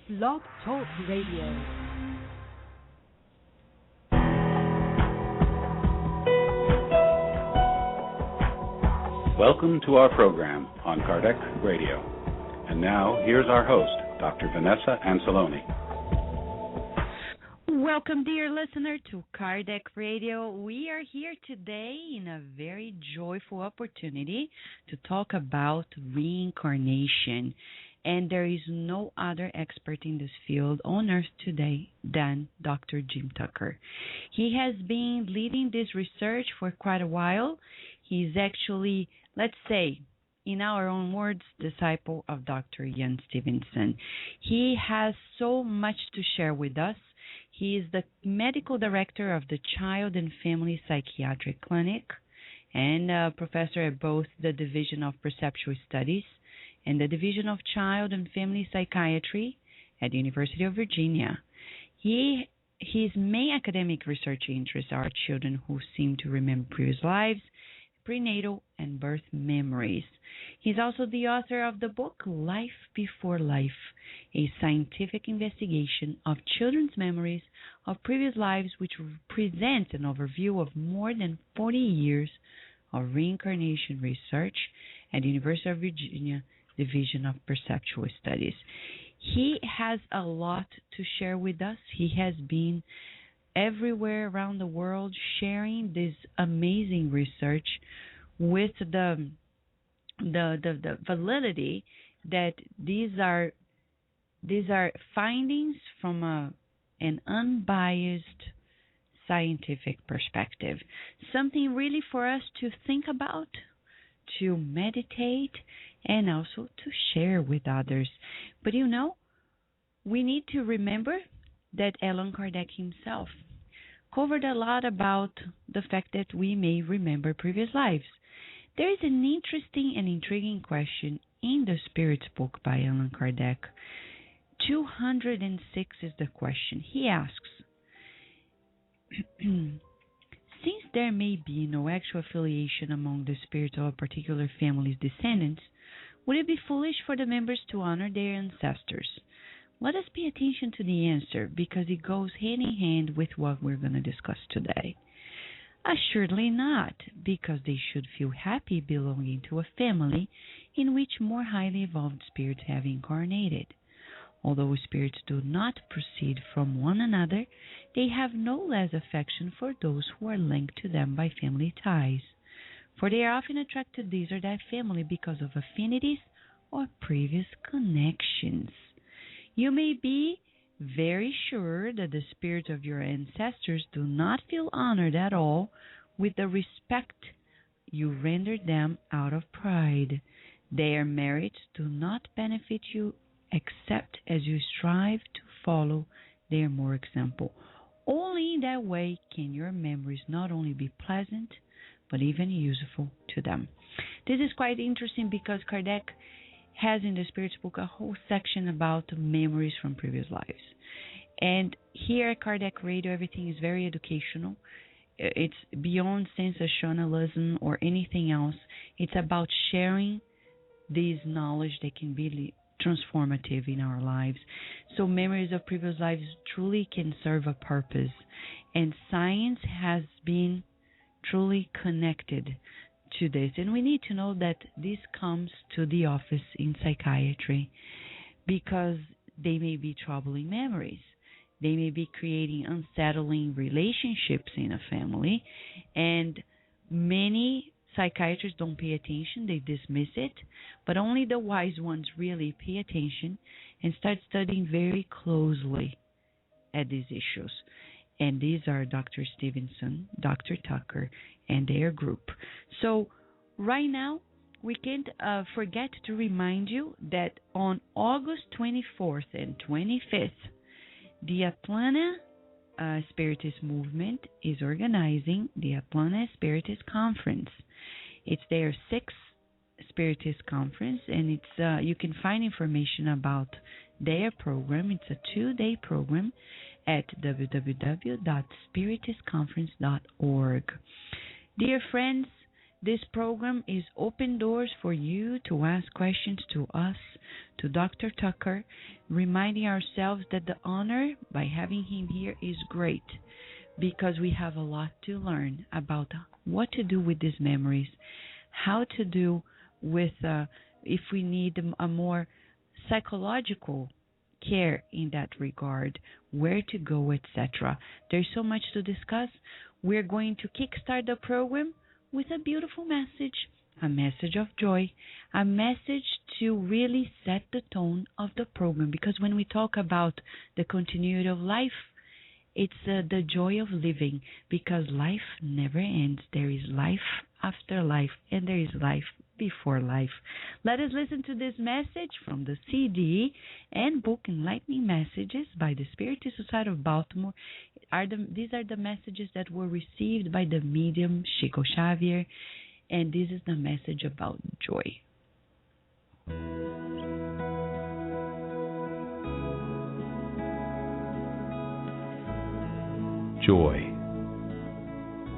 Blog Talk Radio. Welcome to our program on Kardec Radio. And now, here's our host, Dr. Vanessa Anceloni. Welcome, dear listener, to Kardec Radio. We are here today in a very joyful opportunity to talk about reincarnation. And there is no other expert in this field on earth today than Dr. Jim Tucker. He has been leading this research for quite a while. He's actually, let's say, in our own words, disciple of Dr. Ian Stevenson. He has so much to share with us. He is the medical director of the Child and Family Psychiatric Clinic and professor at both the Division of Perceptual Studies and the Division of Child and Family Psychiatry at the University of Virginia. His main academic research interests are children who seem to remember previous lives, prenatal and birth memories. He's also the author of the book Life Before Life, a scientific investigation of children's memories of previous lives, which presents an overview of more than 40 years of reincarnation research at the University of Virginia Division of Perceptual Studies. He has a lot to share with us. He has been everywhere around the world sharing this amazing research with the validity that these are findings from an unbiased scientific perspective. Something really for us to think about, to meditate, and also to share with others. But we need to remember that Allan Kardec himself covered a lot about the fact that we may remember previous lives. There is an interesting and intriguing question in the Spirit's book by Allan Kardec. 206 is the question. He asks, since there may be no actual affiliation among the spirits of a particular family's descendants, would it be foolish for the members to honor their ancestors? Let us pay attention to the answer because it goes hand in hand with what we're going to discuss today. Assuredly not, because they should feel happy belonging to a family in which more highly evolved spirits have incarnated. Although spirits do not proceed from one another, they have no less affection for those who are linked to them by family ties, for they are often attracted to this or that family because of affinities or previous connections. You may be very sure that the spirits of your ancestors do not feel honored at all with the respect you rendered them out of pride. Their merits do not benefit you except as you strive to follow their moral example. Only in that way can your memories not only be pleasant, but even useful to them. This is quite interesting because Kardec has in the Spirit's book a whole section about memories from previous lives. And here at Kardec Radio, everything is very educational. It's beyond sensationalism or anything else. It's about sharing this knowledge that can be transformative in our lives. So memories of previous lives truly can serve a purpose. And science has been truly connected to this. And we need to know that this comes to the office in psychiatry because they may be troubling memories. They may be creating unsettling relationships in a family. And many psychiatrists don't pay attention. They dismiss it. But only the wise ones really pay attention and start studying very closely at these issues. And these are Dr. Stevenson, Dr. Tucker, and their group. So right now, we can't forget to remind you that on August 24th and 25th, the Atlanta Spiritist Movement is organizing the Atlanta Spiritist Conference. It's their 6th Spiritist Conference, and it's you can find information about their program. It's a 2-day program at www.spiritistconference.org. Dear friends, This program is open doors for you to ask questions to us, to Dr. Tucker, reminding ourselves that the honor by having him here is great because we have a lot to learn about what to do with these memories, how to do with if we need a more psychological care in that regard, where to go, etc. There's so much to discuss. We're going to kickstart the program with a beautiful message, a message of joy, a message to really set the tone of the program. Because when we talk about the continuity of life, it's the joy of living, because life never ends. There is life after life, and there is life before life. Let us listen to this message from the CD and book Enlightening Messages by the Spiritist Society of Baltimore. These are the messages that were received by the medium Chico Xavier, and this is the message about joy. Joy.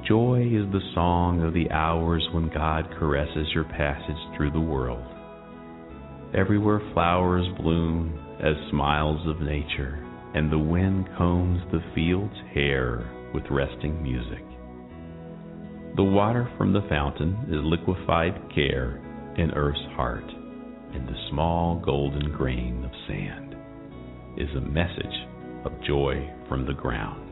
Joy is the song of the hours when God caresses your passage through the world. Everywhere flowers bloom as smiles of nature, and the wind combs the field's hair with resting music. The water from the fountain is liquefied care in earth's heart, and the small golden grain of sand is a message of joy from the ground.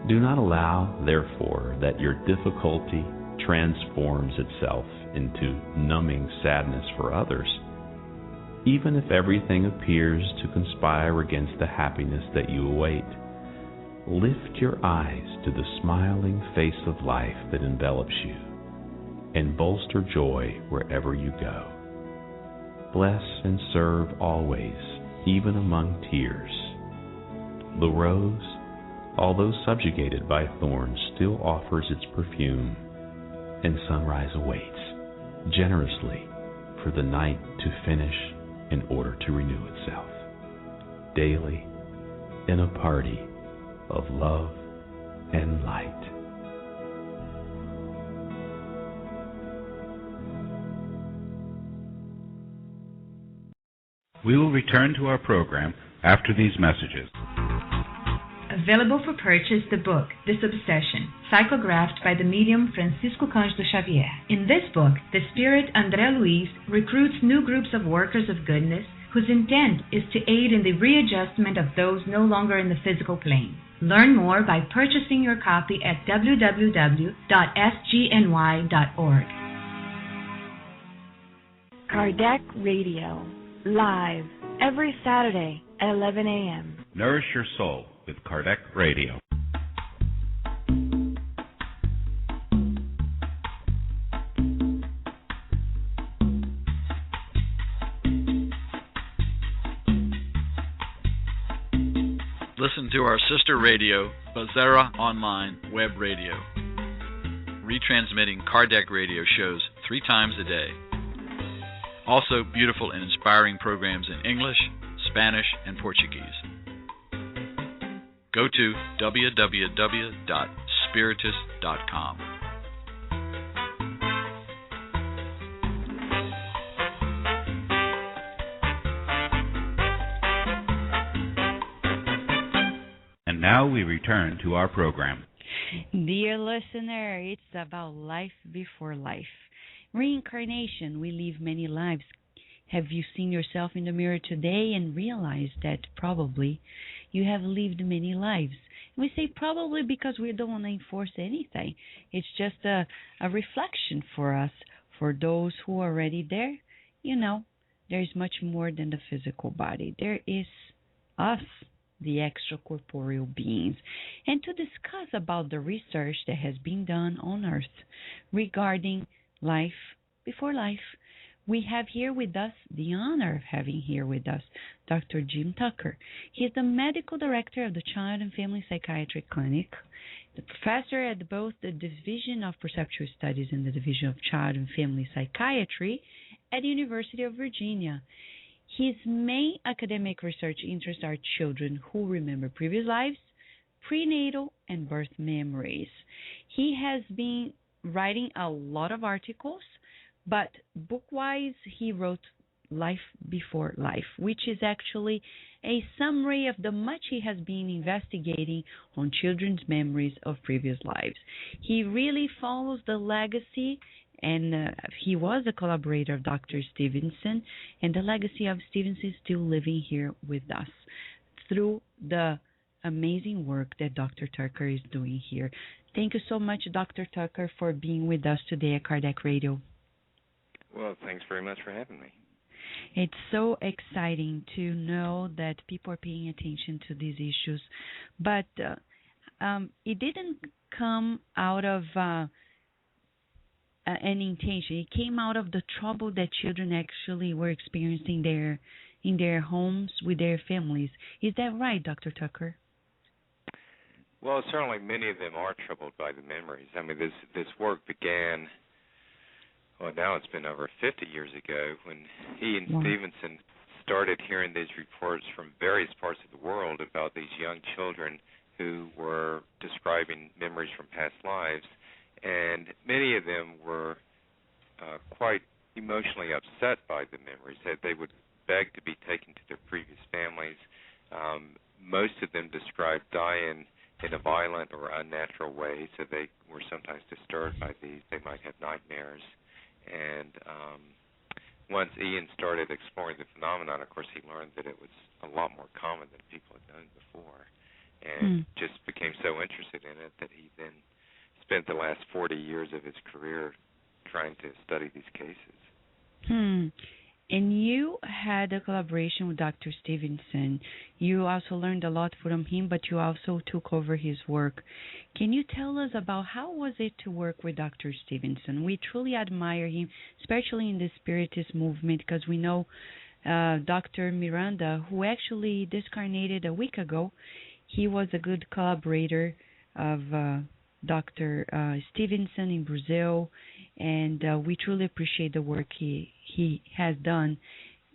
Do not allow, therefore, that your difficulty transforms itself into numbing sadness for others, even if everything appears to conspire against the happiness that you await. Lift your eyes to the smiling face of life that envelops you, and bolster joy wherever you go. Bless and serve always, even among tears. The rose, although subjugated by thorns, still offers its perfume, and sunrise awaits generously for the night to finish in order to renew itself. Daily, in a party of love and light. We will return to our program after these messages. Available for purchase the book, This Obsession, psychographed by the medium Francisco Cândido Xavier. In this book, the spirit André Luiz recruits new groups of workers of goodness whose intent is to aid in the readjustment of those no longer in the physical plane. Learn more by purchasing your copy at www.sgny.org. Kardec Radio, live every Saturday at 11 a.m. Nourish your soul with Kardec Radio. Listen to our sister radio, Bazera Online Web Radio, retransmitting Kardec Radio shows 3 times a day. Also, beautiful and inspiring programs in English, Spanish, and Portuguese. Go to www.spiritist.com. And now we return to our program. Dear listener, it's about life before life. Reincarnation, we live many lives. Have you seen yourself in the mirror today and realized that probably you have lived many lives? And we say probably because we don't want to enforce anything. It's just a reflection for us. For those who are already there, you know, there's much more than the physical body. There is us, the extracorporeal beings. And to discuss about the research that has been done on Earth regarding life before life, we have here with us, the honor of having here with us, Dr. Jim Tucker. He is the medical director of the Child and Family Psychiatry Clinic, the professor at both the Division of Perceptual Studies and the Division of Child and Family Psychiatry at the University of Virginia. His main academic research interests are children who remember previous lives, prenatal and birth memories. He has been writing a lot of articles, but book-wise, he wrote Life Before Life, which is actually a summary of the much he has been investigating on children's memories of previous lives. He really follows the legacy, and he was a collaborator of Dr. Stevenson, and the legacy of Stevenson is still living here with us through the amazing work that Dr. Tucker is doing here. Thank you so much, Dr. Tucker, for being with us today at Kardec Radio. Well, thanks very much for having me. It's so exciting to know that people are paying attention to these issues, but it didn't come out of an intention. It came out of the trouble that children actually were experiencing in their homes with their families. Is that right, Dr. Tucker? Well, certainly many of them are troubled by the memories. I mean, this work began, well, now it's been over 50 years ago, when he and Stevenson started hearing these reports from various parts of the world about these young children who were describing memories from past lives. And many of them were quite emotionally upset by the memories, that they would beg to be taken to their previous families. Most of them described dying in a violent or unnatural way, so they were sometimes disturbed by these. They might have nightmares. And once Ian started exploring the phenomenon, of course, he learned that it was a lot more common than people had known before, and just became so interested in it that he then spent the last 40 years of his career trying to study these cases. And you had a collaboration with Dr. Stevenson. You also learned a lot from him, but you also took over his work. Can you tell us about how was it to work with Dr. Stevenson? We truly admire him, especially in the Spiritist movement, because we know Dr. Miranda, who actually discarnated a week ago. He was a good collaborator of Dr. Stevenson in Brazil, and we truly appreciate the work he has done.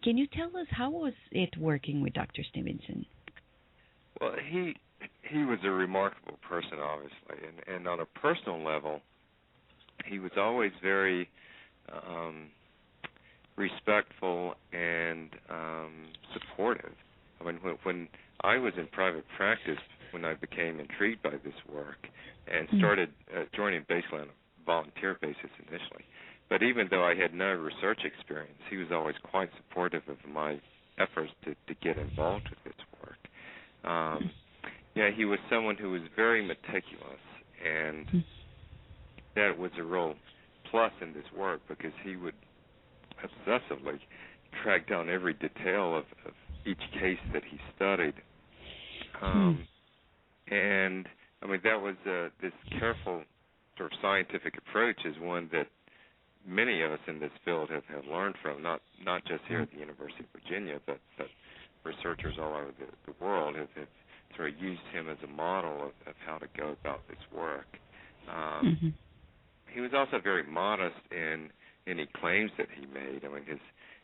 Can you tell us how was it working with Dr. Stevenson? Well, he was a remarkable person, obviously, and on a personal level, he was always very respectful and supportive. I mean, when I was in private practice, when I became intrigued by this work and started joining basically on a volunteer basis initially, but even though I had no research experience, he was always quite supportive of my efforts to get involved with this work. He was someone who was very meticulous, and that was a real plus in this work, because he would obsessively track down every detail of each case that he studied. And, I mean, that was this careful sort of scientific approach is one that many of us in this field have learned from, not just here at the University of Virginia, but researchers all over the world have sort of used him as a model of how to go about this work. He was also very modest in any claims that he made. I mean,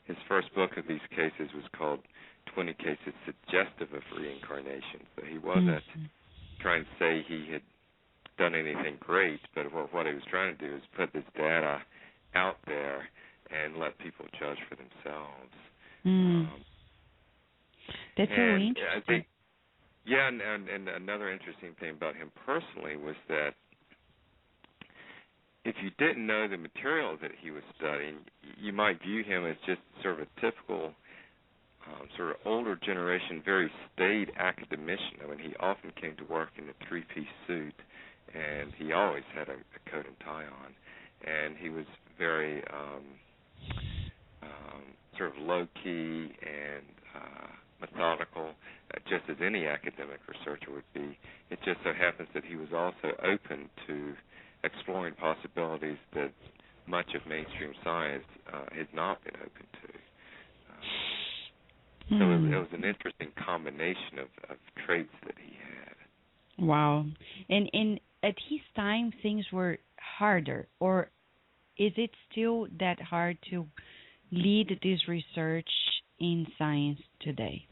his first book of these cases was called 20 Cases Suggestive of Reincarnation. So he wasn't trying to say he had done anything great, but what he was trying to do is put this data out there and let people judge for themselves. That's really interesting. And another interesting thing about him personally was that if you didn't know the material that he was studying, you might view him as just sort of a typical sort of older generation, very staid academician. I mean, he often came to work in a three-piece suit, and he always had a coat and tie on. And he was very sort of low-key and methodical, just as any academic researcher would be. It just so happens that he was also open to exploring possibilities that much of mainstream science has not been open to. So it was an interesting combination of traits that he had. Wow. And at his time, things were harder, or is it still that hard to lead this research in science today?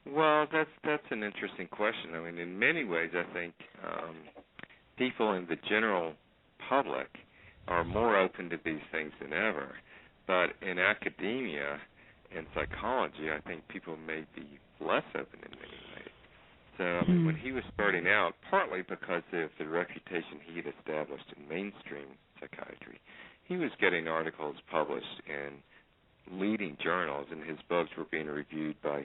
Well, that's an interesting question. I mean, in many ways, I think people in the general public are more open to these things than ever. But in academia and psychology, I think people may be less open in many ways. So when he was starting out, partly because of the reputation he had established in mainstream psychiatry, he was getting articles published in leading journals, and his books were being reviewed by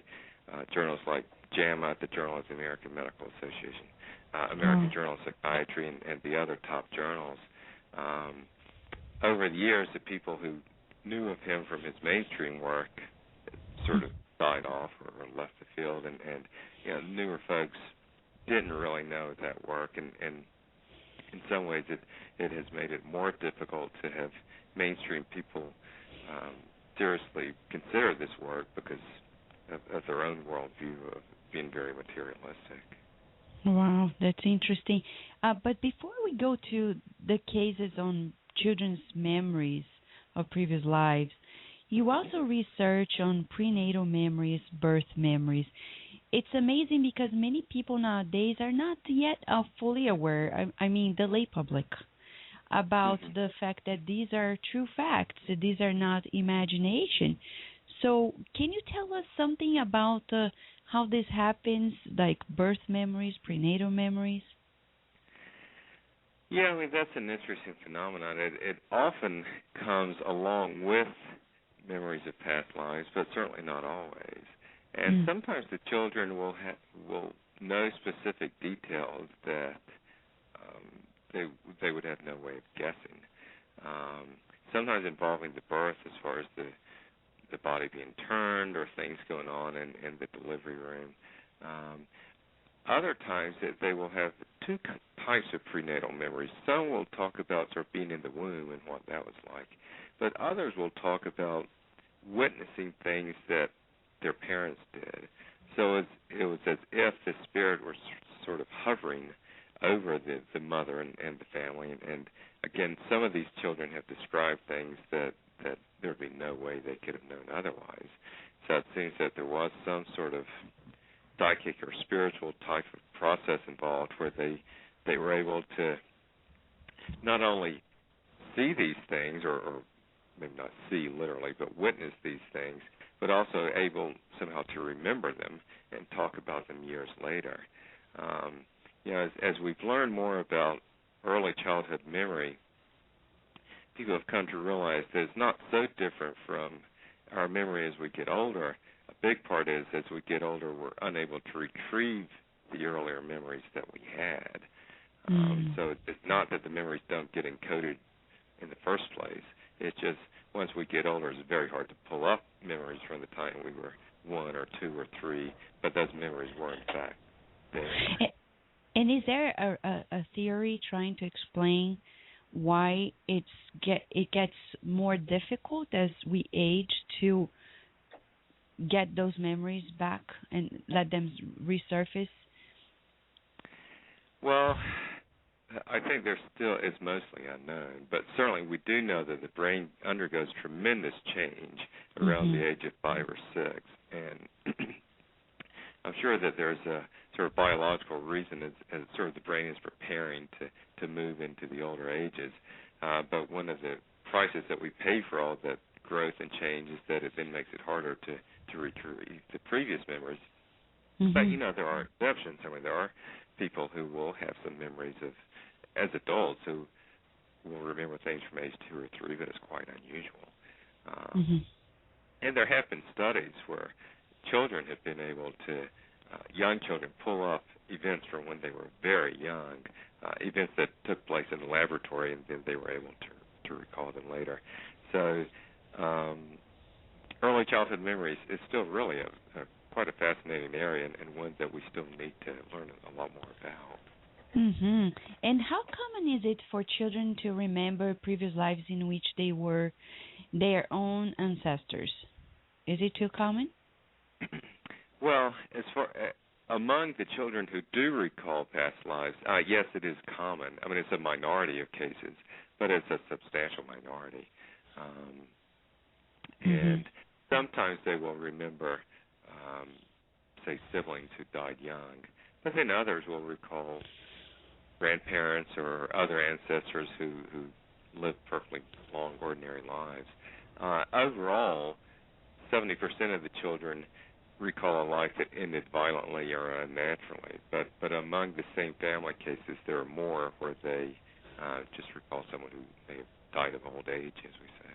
journals like JAMA, the Journal of the American Medical Association, American Journal of Psychiatry, and the other top journals. Over the years, the people who knew of him from his mainstream work sort of died off or left the field, and newer folks didn't really know that work, and in some ways it has made it more difficult to have mainstream people seriously consider this work because of their own worldview of being very materialistic. Wow, that's interesting. But before we go to the cases on children's memories of previous lives, you also research on prenatal memories, birth memories. It's amazing because many people nowadays are not yet fully aware, I mean the lay public, about the fact that these are true facts, that these are not imagination. So can you tell us something about how this happens, like birth memories, prenatal memories? Yeah, I mean, that's an interesting phenomenon. It often comes along with memories of past lives, but certainly not always. And sometimes the children will know specific details that they would have no way of guessing. Sometimes involving the birth, as far as the body being turned or things going on in the delivery room. Other times they will have two types of prenatal memories. Some will talk about sort of being in the womb and what that was like, but others will talk about witnessing things that their parents did. So it was as if the spirit was sort of hovering over the mother and the family. And again, some of these children have described things that there would be no way they could have known otherwise. So it seems that there was some sort of psychic or spiritual type of process involved where they were able to not only see these things, or maybe not see literally, but witness these things, but also able somehow to remember them and talk about them years later. As we've learned more about early childhood memory, people have come to realize that it's not so different from our memory as we get older. A big part is, as we get older, we're unable to retrieve the earlier memories that we had. So it's not that the memories don't get encoded in the first place. It's just once we get older, it's very hard to pull up memories from the time we were 1 or 2 or 3, but those memories were in fact there. And is there a theory trying to explain why it gets more difficult as we age to get those memories back and let them resurface? Well, I think there still is mostly unknown, but certainly we do know that the brain undergoes tremendous change around the age of 5 or 6, and I'm sure that there's a sort of biological reason as sort of the brain is preparing to move into the older ages. But one of the prices that we pay for all that growth and change is that it then makes it harder to retrieve the previous memories. But, there are exceptions. I mean, there are people who will have some memories of, as adults, who will remember things from age 2 or 3, but it's quite unusual. And there have been studies where children have been able to, young children, pull up events from when they were very young, events that took place in the laboratory, and then they were able to recall them later. So early childhood memories is still really quite a fascinating area, and one that we still need to learn a lot more about. And how common is it for children to remember previous lives in which they were their own ancestors? Is it too common? Well, as far among the children who do recall past lives, yes, it is common. I mean, it's a minority of cases, but it's a substantial minority. And sometimes they will remember, say, siblings who died young, but then others will recall grandparents or other ancestors who lived perfectly long, ordinary lives. Overall, 70% of the children recall a life that ended violently or unnaturally. But among the same family cases, there are more where they just recall someone who may have died of old age, as we say.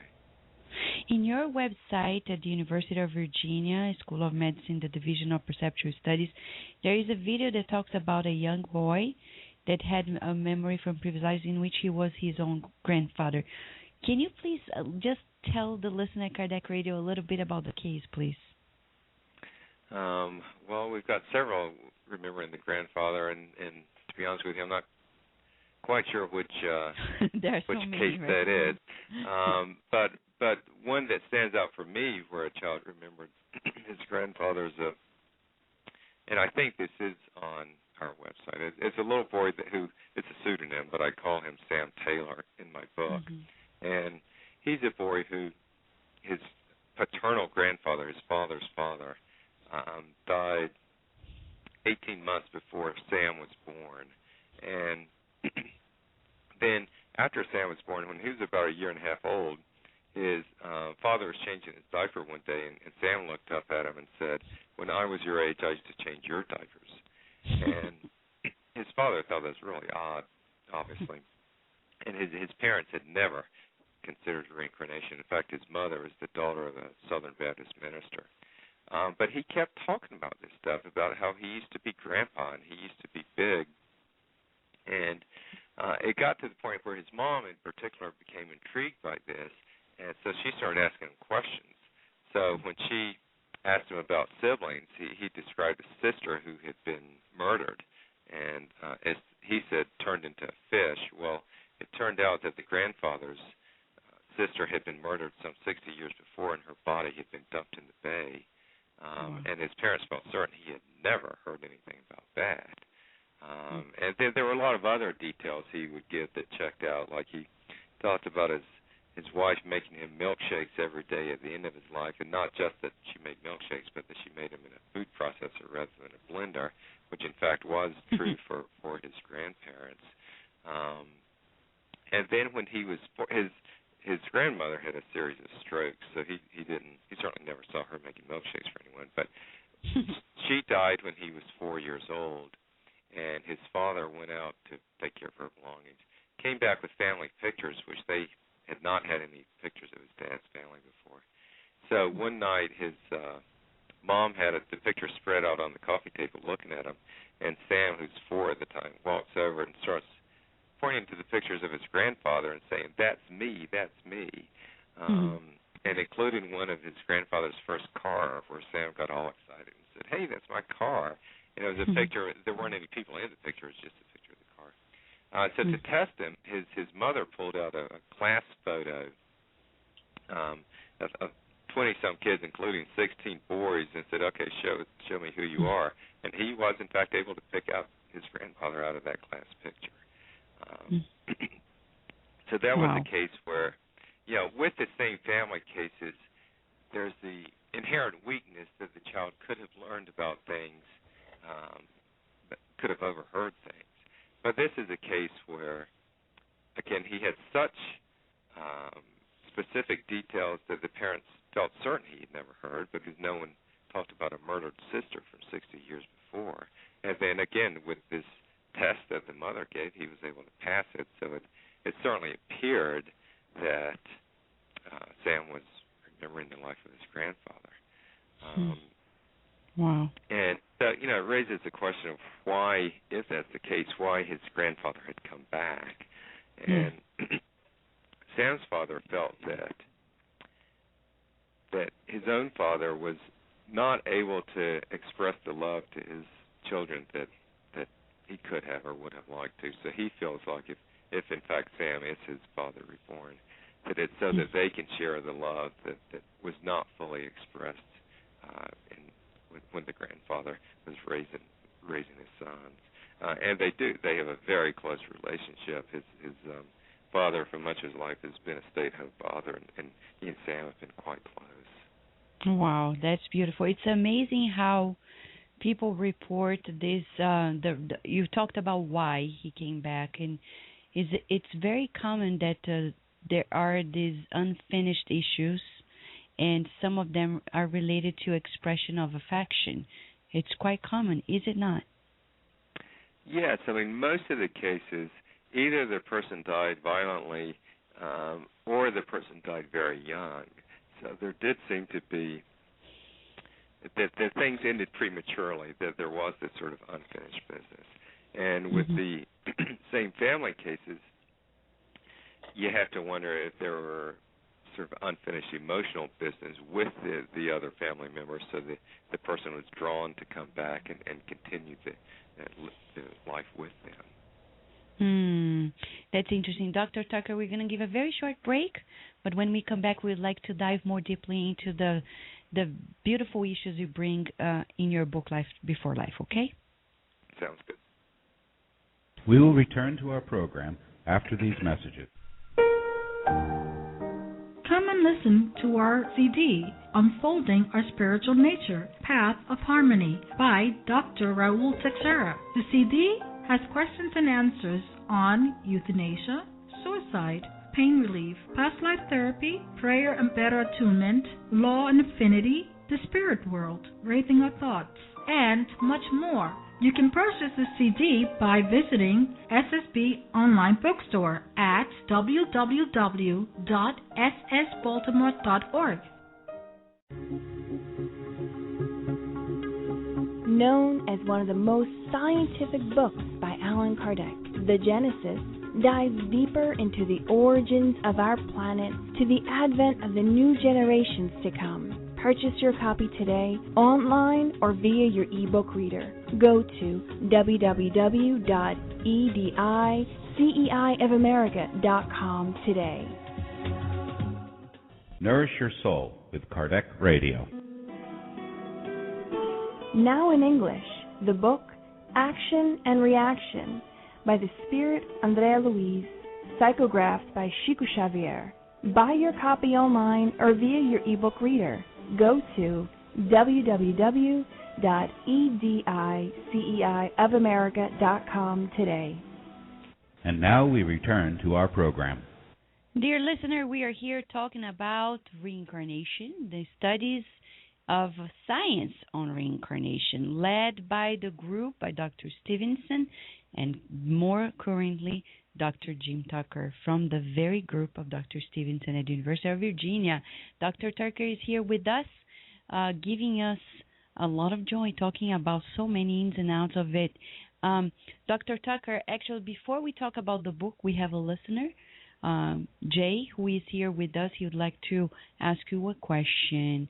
In your website at the University of Virginia School of Medicine, the Division of Perceptual Studies, there is a video that talks about a young boy that had a memory from previous lives in which he was his own grandfather. Can you please just tell the listener at Kardec Radio a little bit about the case, please? Well, we've got several remembering the grandfather, and to be honest with you, I'm not quite sure which case that is. But one that stands out for me where a child remembered his grandfather's, and I think this is on our website. It's a little boy who, it's a pseudonym, but I call him Sam Taylor in my book. Mm-hmm. And he's a boy who, his paternal grandfather, his father's father, died 18 months before Sam was born. And then after Sam was born, when he was about a year and a half old, his father was changing his diaper one day, and Sam looked up at him and said, "When I was your age, I used to change your diapers." And his father thought that was really odd, obviously. And his parents had never considered reincarnation. In fact, his mother was the daughter of a Southern Baptist minister. But he kept talking about this stuff, about how he used to be grandpa and he used to be big. And it got to the point where his mom in particular became intrigued by this, and so she started asking him questions. So when she asked him about siblings, he described a sister who had been murdered, and as he said, turned into a fish. Well, it turned out that the grandfather's sister had been murdered some 60 years before, and her body had been dumped in the bay. And his parents felt certain he had never heard anything about that. And then there were a lot of other details he would give that checked out, like he talked about his wife making him milkshakes every day at the end of his life, and not just that she made milkshakes, but that she made them in a food processor rather than a blender, which in fact was true for his grandparents. And then when he was his grandmother had a series of strokes, so he certainly never saw her making milkshakes for anyone, but she died when he was 4 years old, and his father went out to take care of her belongings, came back with family pictures, which they had not had any pictures of his dad's family before. So one night his mom had the picture spread out on the coffee table looking at him, and Sam, who's 4 at the time, walks over and starts pointing to the pictures of his grandfather and saying, "That's me, that's me," and including one of his grandfather's first car, where Sam got all excited and said, "Hey, that's my car." And it was a picture. There weren't any people in the picture. It was just a picture of the car. So to test him, his mother pulled out a class photo of 20-some kids, including 16 boys, and said, "Okay, show me who you are." And he was, in fact, able to pick out his grandfather out of that class picture. So that was a case where, with the same family cases, there's the inherent weakness that the child could have learned about things, could have overheard things. But this is a case where, again, he had such specific details that the parents felt certain he had never heard, because no one talked about a murdered sister from 60 years before. And then, again, with this test that the mother gave, he was able to pass it. So it certainly appeared that Sam was remembering the life of his grandfather. Wow. And so, it raises the question of why, if that's the case, why his grandfather had come back. And Sam's father felt that his own father was not able to express the love to his children that he could have or would have liked to. So he feels like if in fact Sam is his father reborn, that it's so that they can share the love that was not fully expressed when the grandfather was raising his sons. And they do. They have a very close relationship. His father, for much of his life, has been a stay-at-home father, and he and Sam have been quite close. Wow, that's beautiful. It's amazing how people report this. You talked about why he came back, and it's very common that there are these unfinished issues, and some of them are related to expression of affection. It's quite common, is it not? Yes, I mean, most of the cases, either the person died violently or the person died very young. So there did seem to be that things ended prematurely, that there was this sort of unfinished business. And with the same family cases, you have to wonder if there were sort of unfinished emotional business with the other family members, so the person was drawn to come back and continue the life with them. That's interesting. Dr. Tucker, we're going to give a very short break, but when we come back, we'd like to dive more deeply into the beautiful issues you bring in your book, Life Before Life, okay? Sounds good. We will return to our program after these messages. Come and listen to our CD, Unfolding Our Spiritual Nature, Path of Harmony, by Dr. Raul Texera. The CD has questions and answers on euthanasia, suicide, pain relief, past life therapy, prayer and better attunement, law and affinity, the spirit world, raising our thoughts, and much more. You can purchase the CD by visiting SSB online bookstore at www.ssbaltimore.org. Known as one of the most scientific books by Allan Kardec, The Genesis dives deeper into the origins of our planet to the advent of the new generations to come. Purchase your copy today, online or via your ebook reader. Go to www.ediceiofamerica.com today. Nourish Your Soul with Kardec Radio. Now in English, the book Action and Reaction by the Spirit Andrea Louise, psychographed by Chico Xavier. Buy your copy online or via your ebook reader. Go to www.ediceiofamerica.com today. And now we return to our program. Dear listener, we are here talking about reincarnation, the studies of science on reincarnation, led by the group by Dr. Stevenson and more currently Dr. Jim Tucker from the very group of Dr. Stevenson at the University of Virginia. Dr. Tucker is here with us, giving us a lot of joy, talking about so many ins and outs of it. Dr. Tucker, actually, before we talk about the book, we have a listener, Jay, who is here with us. He would like to ask you a question.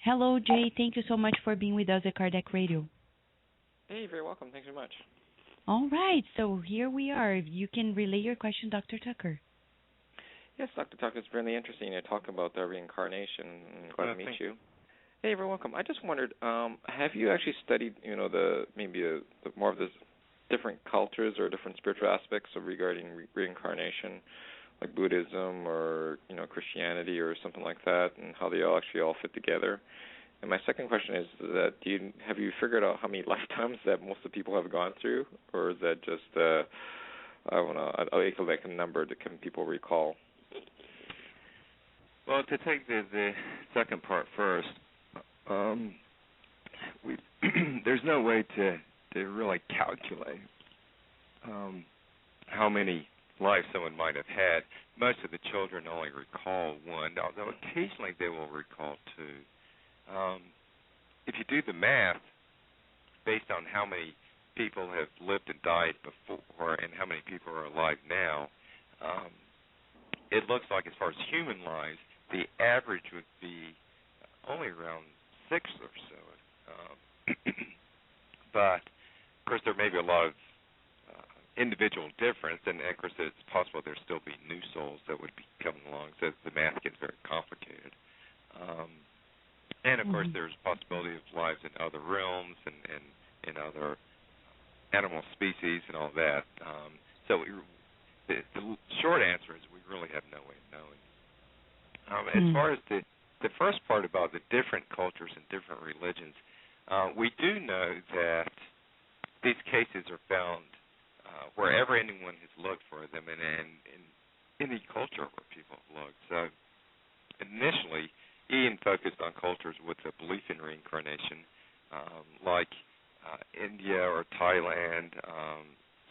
Hello, Jay. Thank you so much for being with us at Kardec Radio. Hey, you're very welcome. Thanks very much. All right, so here we are. You can relay your question, Dr. Tucker. Yes, Dr. Tucker, it's really interesting to talk about the reincarnation. Glad to meet you. Hey, you're very welcome. I just wondered, have you actually studied, the more of the different cultures or different spiritual aspects of regarding reincarnation, like Buddhism or Christianity or something like that, and how they all fit together? And my second question is that have you figured out how many lifetimes that most of the people have gone through, or is that just a number that can people recall? Well, to take the second part first, there's no way to really calculate how many lives someone might have had. Most of the children only recall one, although occasionally they will recall two. If you do the math based on how many people have lived and died before and how many people are alive now, it looks like as far as human lives, the average would be only around 6 or so. But, of course, there may be a lot of individual difference, and, of course, it's possible there'll still be new souls that would be coming along, so the math gets very complicated. And, of course, there's possibility of lives in other realms and in other animal species and all that. So the short answer is we really have no way of knowing. As far as the first part about the different cultures and different religions, We do know that these cases are found wherever anyone has looked for them, and in any culture where people have looked. So initially, Ian focused on cultures with a belief in reincarnation, like India or Thailand,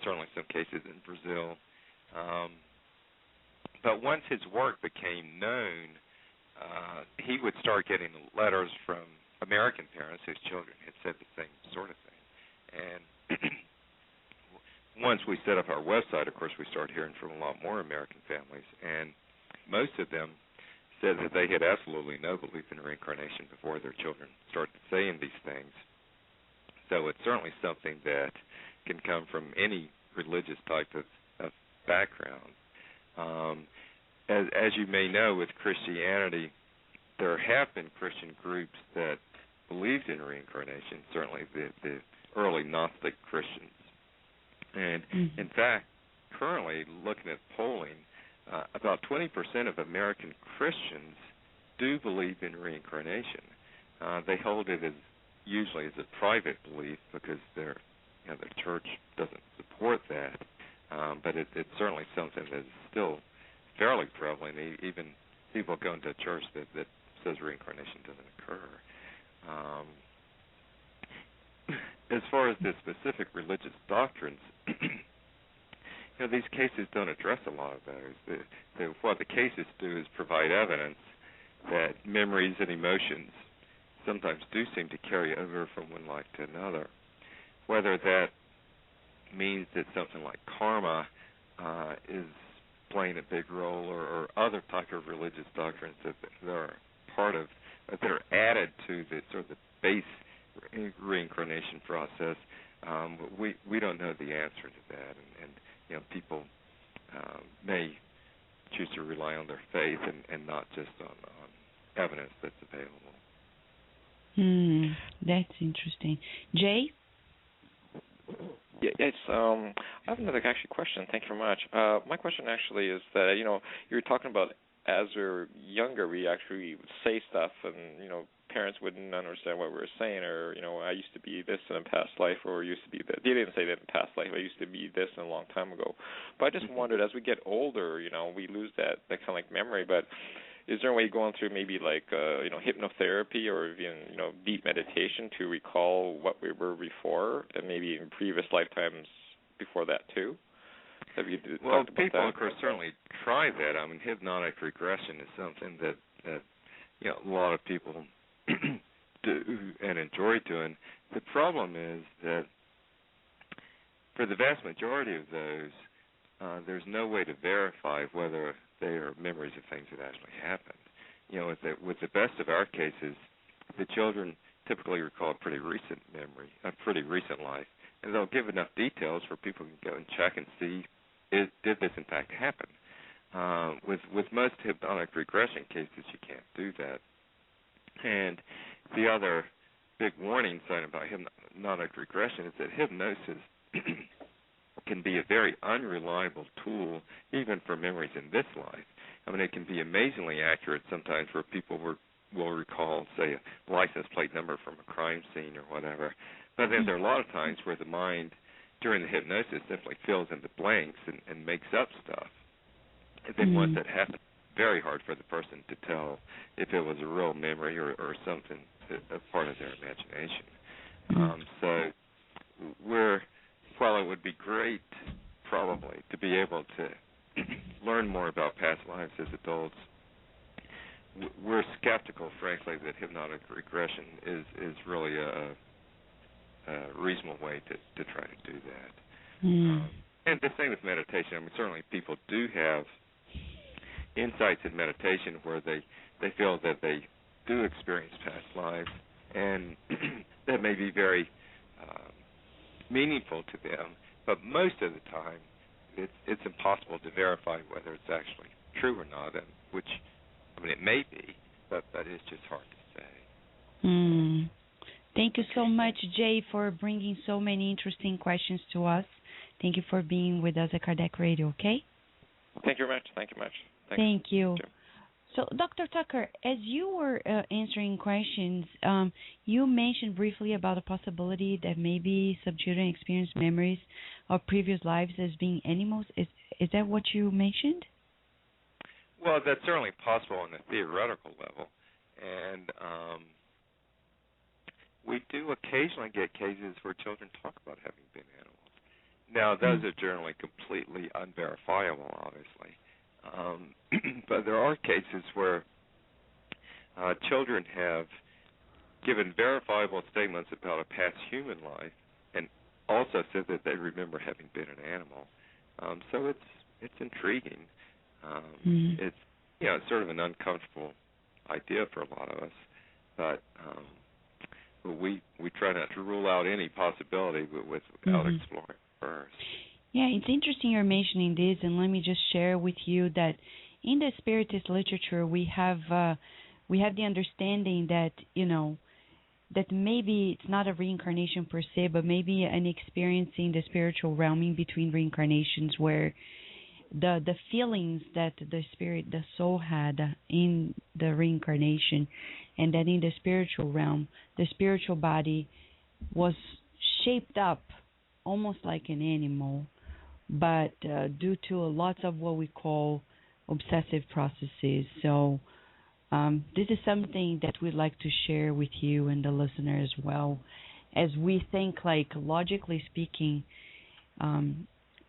certainly some cases in Brazil. But once his work became known, he would start getting letters from American parents whose children had said the same sort of thing. And once we set up our website, of course, we started hearing from a lot more American families, and most of them said that they had absolutely no belief in reincarnation before their children started saying these things. So it's certainly something that can come from any religious type of background. As you may know, with Christianity, there have been Christian groups that believed in reincarnation, certainly the early Gnostic Christians. And in fact, currently, looking at polling, about 20% of American Christians do believe in reincarnation. They hold it usually as a private belief because their church doesn't support that. But it's certainly something that is still fairly prevalent. Even people going to a church that says reincarnation doesn't occur. As far as the specific religious doctrines, these cases don't address a lot of those. What the cases do is provide evidence that memories and emotions sometimes do seem to carry over from one life to another. Whether that means that something like karma is playing a big role, or other type of religious doctrines that are part of, that are added to the sort of the base reincarnation process, we don't know the answer to that, and people may choose to rely on their faith and not just on evidence that's available. That's interesting. Jay? Yes, I have another question. Thank you very much. My question actually is that, you were talking about as we're younger, we actually would say stuff, and, parents wouldn't understand what we were saying, or, I used to be this in a past life, or used to be that. They didn't say that in past life. I used to be this a long time ago. But I just wondered, as we get older, we lose that kind of like memory, but is there a way going through maybe like, hypnotherapy or even, deep meditation to recall what we were before, and maybe in previous lifetimes before that too? Have you talked about people, that? of course, certainly try that. I mean, hypnotic regression is something that a lot of people do and enjoy doing. The problem is that for the vast majority of those, there's no way to verify whether they are memories of things that actually happened. With the best of our cases, the children typically recall a pretty recent memory, a pretty recent life, and they'll give enough details for people to go and check and see, did this in fact happen? With most hypnotic regression cases, you can't do that. And the other big warning sign about hypnotic regression is that hypnosis can be a very unreliable tool, even for memories in this life. I mean, it can be amazingly accurate sometimes, where people will recall, say, a license plate number from a crime scene or whatever. But then there are a lot of times where the mind, during the hypnosis, simply fills in the blanks and makes up stuff. And then once that happens, it's very hard for the person to tell if it was a real memory or something, a part of their imagination. So while it would be great, probably, to be able to learn more about past lives as adults, we're skeptical, frankly, that hypnotic regression is really a reasonable way to try to do that. And the same with meditation. I mean, certainly people do have insights in meditation where they feel that they do experience past lives, and that may be very meaningful to them, but most of the time it's impossible to verify whether it's actually true or not, and which, I mean, it may be, but it's just hard to say. Thank you so much, Jay, for bringing so many interesting questions to us. Thank you for being with us at Kardec Radio, okay? Thank you very much. Thank you much. Thank you. So, Dr. Tucker, as you were answering questions, you mentioned briefly about the possibility that maybe some children experience memories of previous lives as being animals. Is that what you mentioned? Well, that's certainly possible on a theoretical level. And we do occasionally get cases where children talk about having been animals. Now, those are generally completely unverifiable, obviously. But there are cases where children have given verifiable statements about a past human life and also said that they remember having been an animal. So it's intriguing. It's it's sort of an uncomfortable idea for a lot of us, but we try not to rule out any possibility without exploring first. Yeah, it's interesting you're mentioning this, and let me just share with you that in the Spiritist literature we have the understanding that that maybe it's not a reincarnation per se, but maybe an experience in the spiritual realm in between reincarnations where the feelings that the soul had in the reincarnation, and that in the spiritual realm, the spiritual body was shaped up almost like an animal, but due to lots of what we call obsessive processes. So this is something that we'd like to share with you and the listener as well, as we think, like, logically speaking,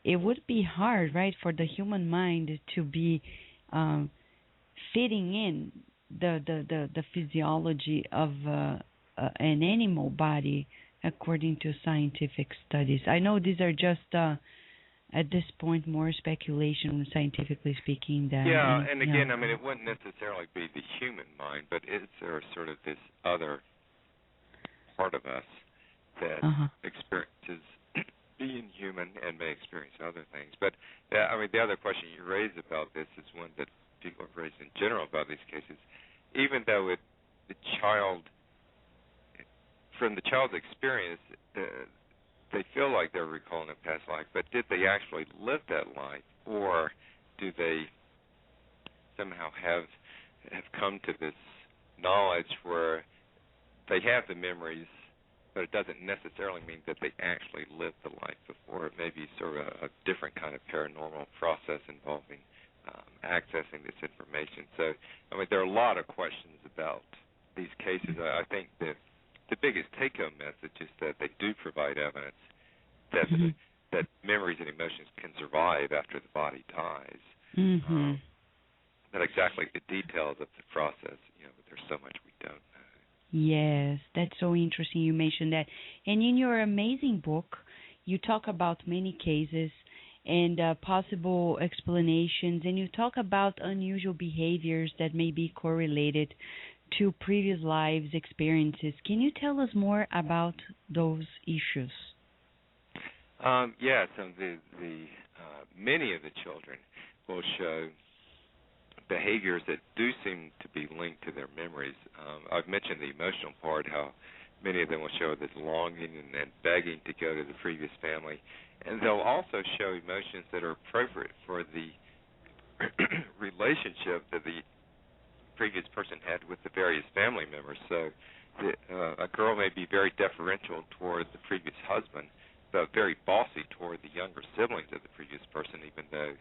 it would be hard, right, for the human mind to be fitting in the physiology of an animal body according to scientific studies. I know these are just at this point more speculation, scientifically speaking. And again, I mean, it wouldn't necessarily be the human mind, but it's sort of this other part of us that experiences being human and may experience other things. But I mean, the other question you raised about this is one that people have raised in general about these cases. Even though from the child's experience, they feel like they're recalling a past life, but did they actually live that life, or do they somehow have come to this knowledge where they have the memories, but it doesn't necessarily mean that they actually lived the life before? It may be sort of a different kind of paranormal process involving accessing this information. So, I mean, there are a lot of questions about these cases. I think that the biggest take-home message is that they do provide evidence that memories and emotions can survive after the body dies. But exactly the details of the process, there's so much we don't know. Yes, that's so interesting you mentioned that. And in your amazing book, you talk about many cases and possible explanations, and you talk about unusual behaviors that may be correlated to previous lives experiences. Can you tell us more about those issues? Yes, many of the children will show behaviors that do seem to be linked to their memories. I've mentioned the emotional part, how many of them will show this longing and begging to go to the previous family. And they'll also show emotions that are appropriate for the relationship that the previous person had with the various family members. So a girl may be very deferential toward the previous husband, but very bossy toward the younger siblings of the previous person, even though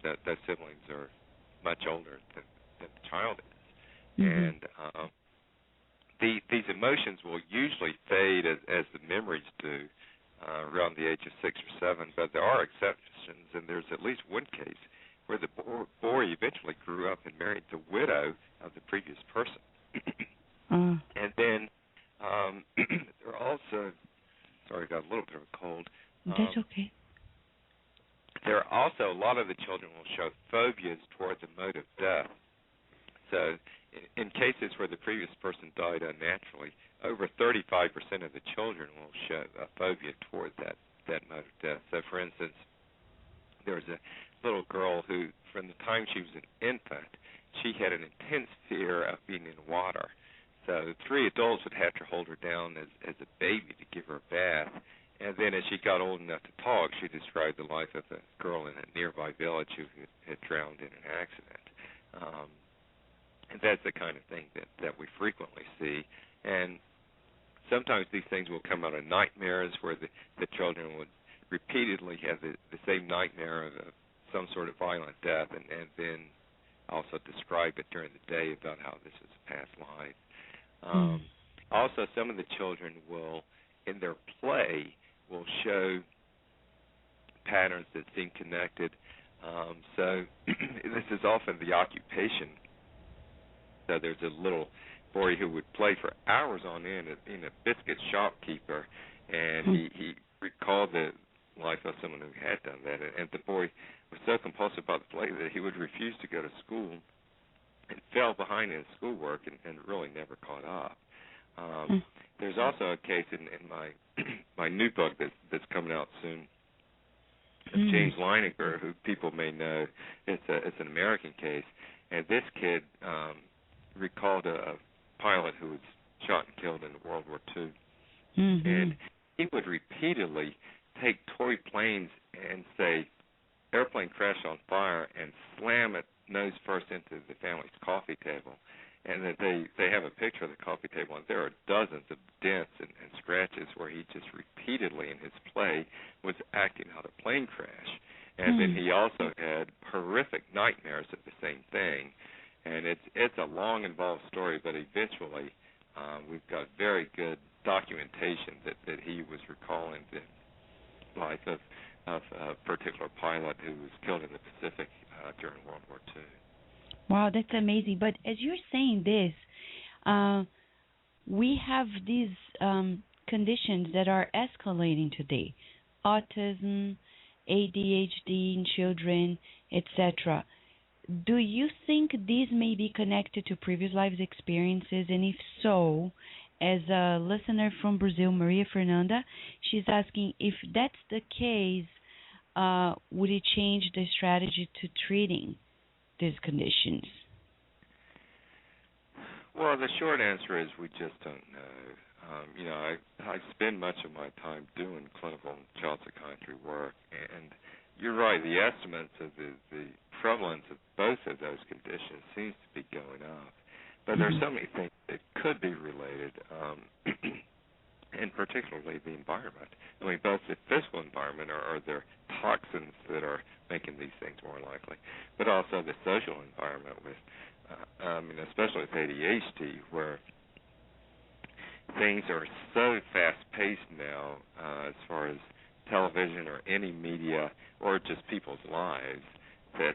those siblings are much older than the child is. And these emotions will usually fade as the memories do around the age of 6 or 7, but there are exceptions, and there's at least one case where the boy eventually grew up and married the widow of the previous person. And then there are also, sorry, I got a little bit of a cold. That's okay. There are also, a lot of the children will show phobias toward the mode of death. So in cases where the previous person died unnaturally, over 35% of the children will show a phobia toward that mode of death. So, for instance, there was a little girl who, from the time she was an infant, she had an intense fear of being in water. So 3 adults would have to hold her down as a baby to give her a bath. And then as she got old enough to talk, she described the life of a girl in a nearby village who had drowned in an accident. And that's the kind of thing that we frequently see. And sometimes these things will come out of nightmares where the children would repeatedly have the same nightmare of some sort of violent death, and then also describe it during the day about how this is a past life. Also, some of the children will, in their play, will show patterns that seem connected. So this is often the occupation. So there's a little boy who would play for hours on end in a biscuit shopkeeper, and he recalled the life of someone who had done that, and the boy was so compulsive about the play that he would refuse to go to school and fell behind in his schoolwork and really never caught up. There's also a case in my my new book that's coming out soon of James Leininger, who people may know. It's an American case, and this kid recalled a pilot who was shot and killed in World War II, and he would repeatedly take toy planes and say, airplane crashed on fire, and slam it nose first into the family's coffee table. And that they have a picture of the coffee table, and there are dozens of dents and scratches where he just repeatedly in his play was acting out a plane crash. And then he also had horrific nightmares of the same thing. And it's a long, involved story, but eventually we've got very good documentation that he was recalling the life of a particular pilot who was killed in the Pacific during World War II. Wow, that's amazing. But as you're saying this, we have these conditions that are escalating today. Autism, ADHD in children, etc. Do you think these may be connected to previous lives experiences? And if so, as a listener from Brazil, Maria Fernanda, she's asking if that's the case, would it change the strategy to treating these conditions? Well, the short answer is we just don't know. I spend much of my time doing clinical child psychiatry work, and you're right, the estimates of the prevalence of both of those conditions seems to be going up. But there's so many things that could be related, and particularly the environment. I mean, both the physical environment or there toxins that are making these things more likely, but also the social environment with, especially with ADHD, where things are so fast-paced now as far as television or any media or just people's lives, that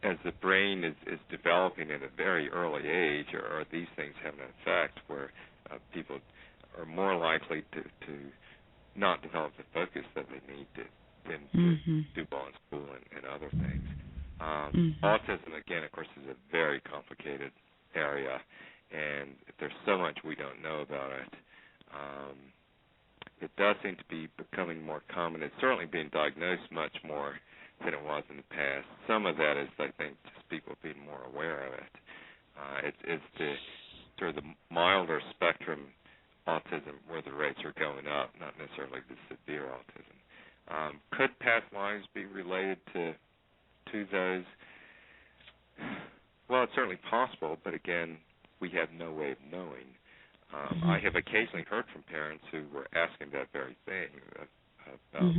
as the brain is developing at a very early age, or these things have an effect where people are more likely to not develop the focus that they need to do well in school and other things. Autism, again, of course, is a very complicated area, and there's so much we don't know about it. It does seem to be becoming more common. It's certainly being diagnosed much more than it was in the past. Some of that is, I think, just people being more aware of it. It's the sort of the milder spectrum autism where the rates are going up, not necessarily the severe autism. Could past lives be related to those? Well, it's certainly possible, but again, we have no way of knowing. I have occasionally heard from parents who were asking that very thing about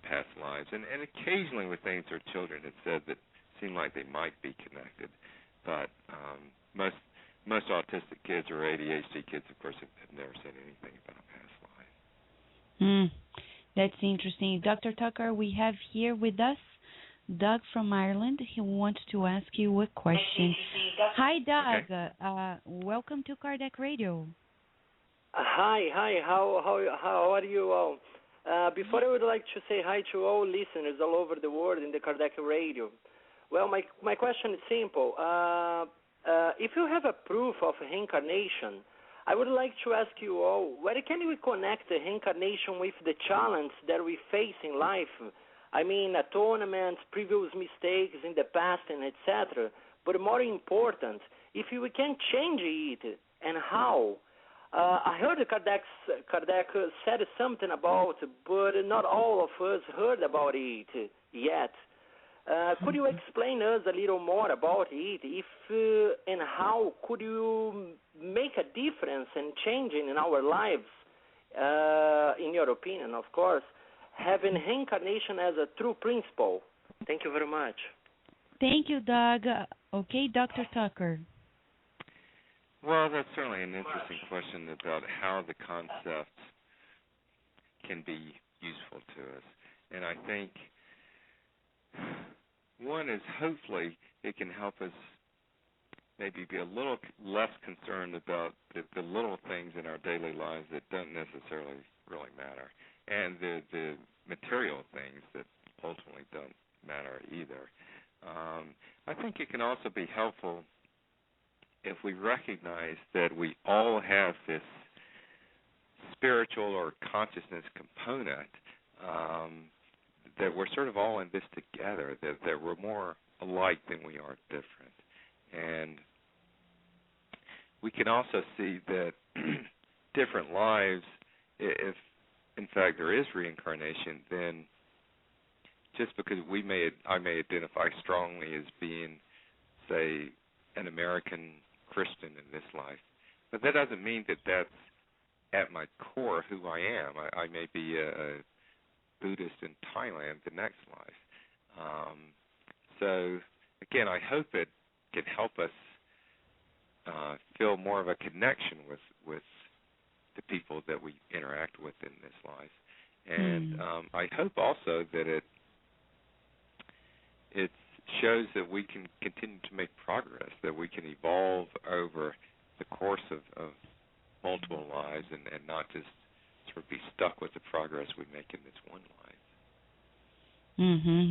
past lives, and occasionally with things their children had said that seemed like they might be connected, but most autistic kids or ADHD kids, of course, have never said anything about past life. That's interesting. Dr. Tucker, we have here with us Doug from Ireland. He wants to ask you a question. Hi, Doug. Okay. Welcome to Kardec Radio. Hi. How are you all? Before, I would like to say hi to all listeners all over the world in the Kardec Radio. Well, my question is simple. If you have a proof of reincarnation, I would like to ask you all, where can we connect the reincarnation with the challenge that we face in life? I mean, atonement, previous mistakes in the past, and etc. But more important, if we can change it, and how? I heard Kardec said something about, but not all of us heard about it yet. Could you explain us a little more about it? If and how could you make a difference and changing in our lives, in your opinion, of course, having reincarnation as a true principle? Thank you very much. Thank you, Doug. Okay, Dr. Tucker. Well, that's certainly an interesting question about how the concept can be useful to us. And I think one is hopefully it can help us maybe be a little less concerned about the little things in our daily lives that don't necessarily really matter, and the material things that ultimately don't matter either. I think it can also be helpful if we recognize that we all have this spiritual or consciousness component, that we're sort of all in this together, that we're more alike than we are different. And we can also see that different lives, if in fact there is reincarnation, then just because I may identify strongly as being, say, an American Christian in this life, but that doesn't mean that that's at my core who I am. I may be a Buddhist in Thailand the next life. So again, I hope it can help us feel more of a connection with the people that we interact with in this life. And I hope also that it shows that we can continue to make progress, that we can evolve over the course of multiple lives and not just sort of be stuck with the progress we make in this one life.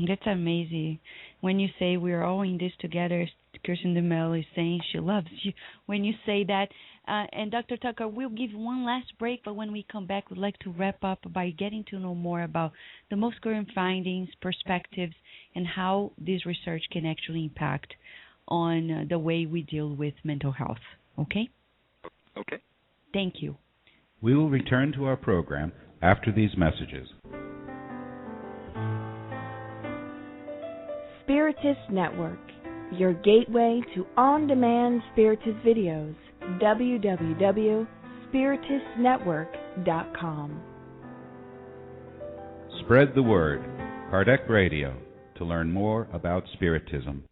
That's amazing. When you say we're all in this together, Kirsten DeMello is saying she loves you. When you say that, and Dr. Tucker, we'll give one last break, but when we come back, we'd like to wrap up by getting to know more about the most current findings, perspectives, and how this research can actually impact on the way we deal with mental health. Okay? Okay. Thank you. We will return to our program after these messages. Spiritist Network, your gateway to on-demand Spiritist videos. www.spiritistnetwork.com. Spread the word. Kardec Radio, to learn more about Spiritism.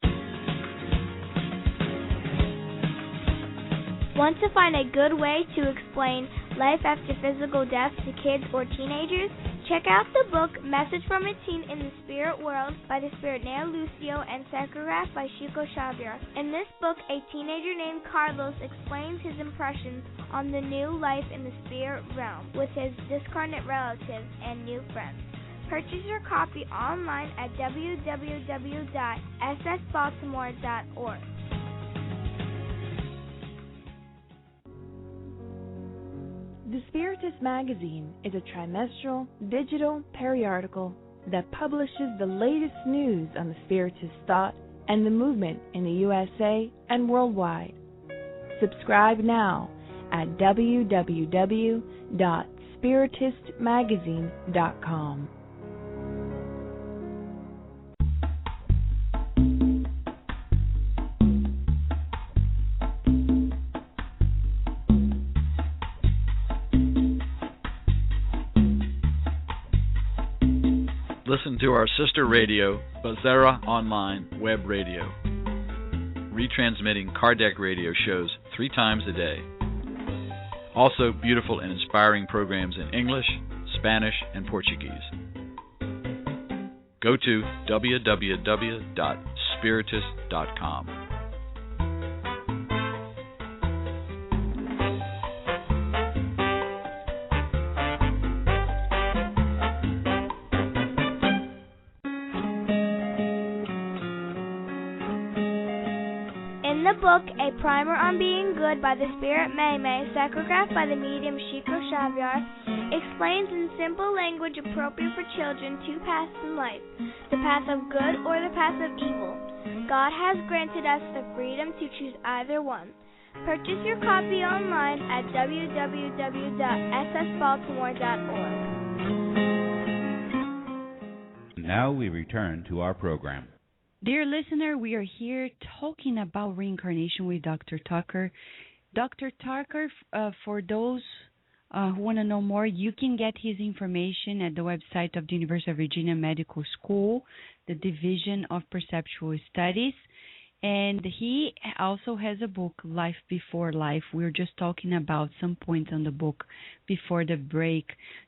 Want to find a good way to explain life after physical death to kids or teenagers? Check out the book Message from a Teen in the Spirit World by the Spirit Neo Lucio and Psychograph by Chico Xavier. In this book, a teenager named Carlos explains his impressions on the new life in the spirit realm with his discarnate relatives and new friends. Purchase your copy online at www.ssbaltimore.org. The Spiritist Magazine is a trimestral, digital periodical that publishes the latest news on the Spiritist thought and the movement in the USA and worldwide. Subscribe now at www.spiritistmagazine.com. Listen to our sister radio, Bazera Online Web Radio, retransmitting Kardec radio shows 3 times a day. Also, beautiful and inspiring programs in English, Spanish, and Portuguese. Go to www.spiritist.com. Book, A Primer on Being Good by the Spirit May May, psychographed by the medium Chico Xavier, explains in simple language appropriate for children 2 paths in life, the path of good or the path of evil. God has granted us the freedom to choose either one. Purchase your copy online at www.ssbaltimore.org. Now we return to our program. Dear listener, we are here talking about reincarnation with Dr. Tucker. Dr. Tucker, for those who want to know more, you can get his information at the website of the University of Virginia Medical School, the Division of Perceptual Studies. And he also has a book, Life Before Life. We were just talking about some points on the book before the break.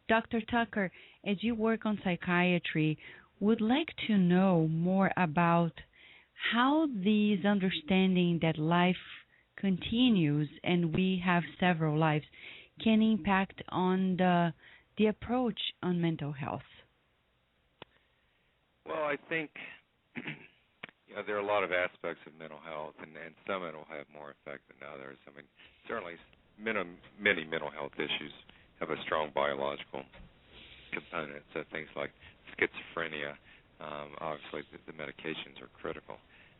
Dr. Tucker, as you work on psychiatry, would like to know more about how these understanding that life continues and we have several lives can impact on the approach on mental health. Well, I think there are a lot of aspects of mental health, and some it'll have more effect than others. I mean, certainly many mental health issues have a strong biological component, so things like schizophrenia, obviously the medications are critical.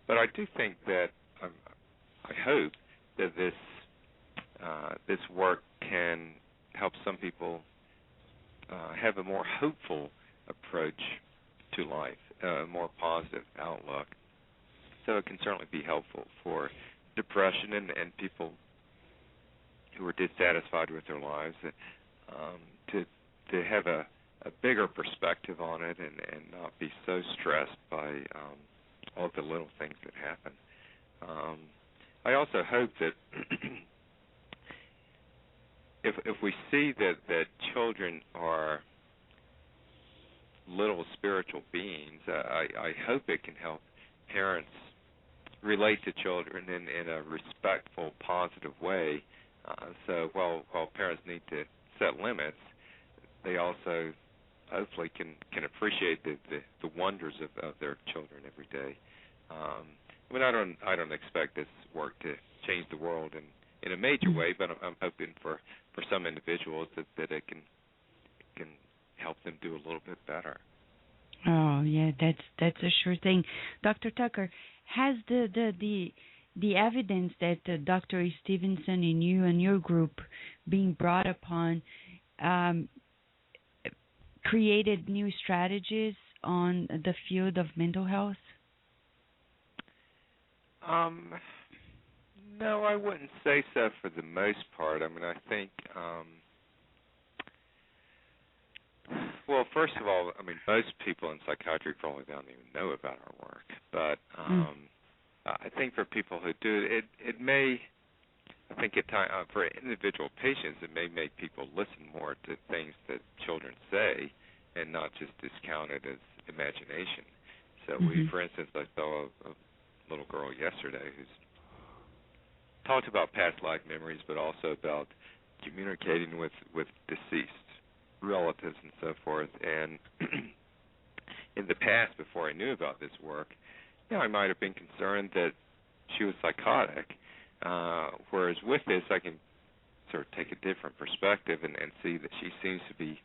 But I do think that, I hope that this work can help some people have a more hopeful approach to life, a more positive outlook. So it can certainly be helpful for depression and people who are dissatisfied with their lives to have a bigger perspective on it and not be so stressed by all the little things that happen. I also hope that if we see that children are little spiritual beings, I hope it can help parents relate to children in a respectful, positive way. So while parents need to set limits, they also hopefully can appreciate the wonders of their children every day. I mean, I don't expect this work to change the world in a major way, but I'm hoping for some individuals that it can help them do a little bit better. Oh yeah, that's a sure thing. Dr. Tucker, has the evidence that Dr. Stevenson and you and your group being brought upon created new strategies on the field of mental health? No, I wouldn't say so for the most part. I mean, I think, well, first of all, I mean, most people in psychiatry probably don't even know about our work. But I think for people who do, it may, I think at time, for individual patients, it may make people listen more to things that children say and not just discount it as imagination. So for instance, I saw a little girl yesterday who's talked about past life memories, but also about communicating with deceased relatives and so forth. And in the past, before I knew about this work, I might have been concerned that she was psychotic, whereas with this, I can sort of take a different perspective and see that she seems to be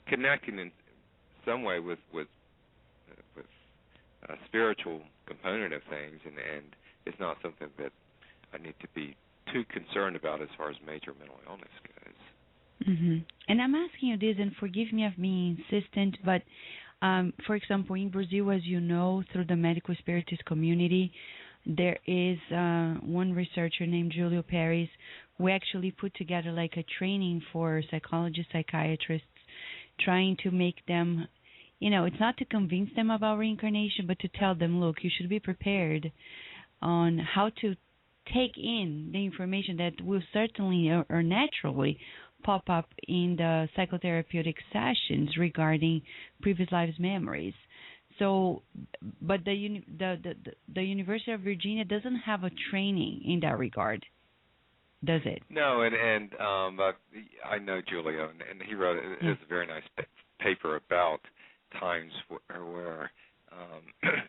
connecting in some way with a spiritual component of things, and it's not something that I need to be too concerned about as far as major mental illness goes. Mm-hmm. And I'm asking you this, and forgive me of being insistent, but for example, in Brazil, as you know, through the medical spiritist community, there is one researcher named Julio Paris who actually put together like a training for psychologists, psychiatrists, trying to make them, it's not to convince them about reincarnation, but to tell them, look, you should be prepared on how to take in the information that will certainly or naturally pop up in the psychotherapeutic sessions regarding previous lives memories. So, but the University of Virginia doesn't have a training in that regard, does it? No, and I know Julio, and he wrote a very nice paper about times where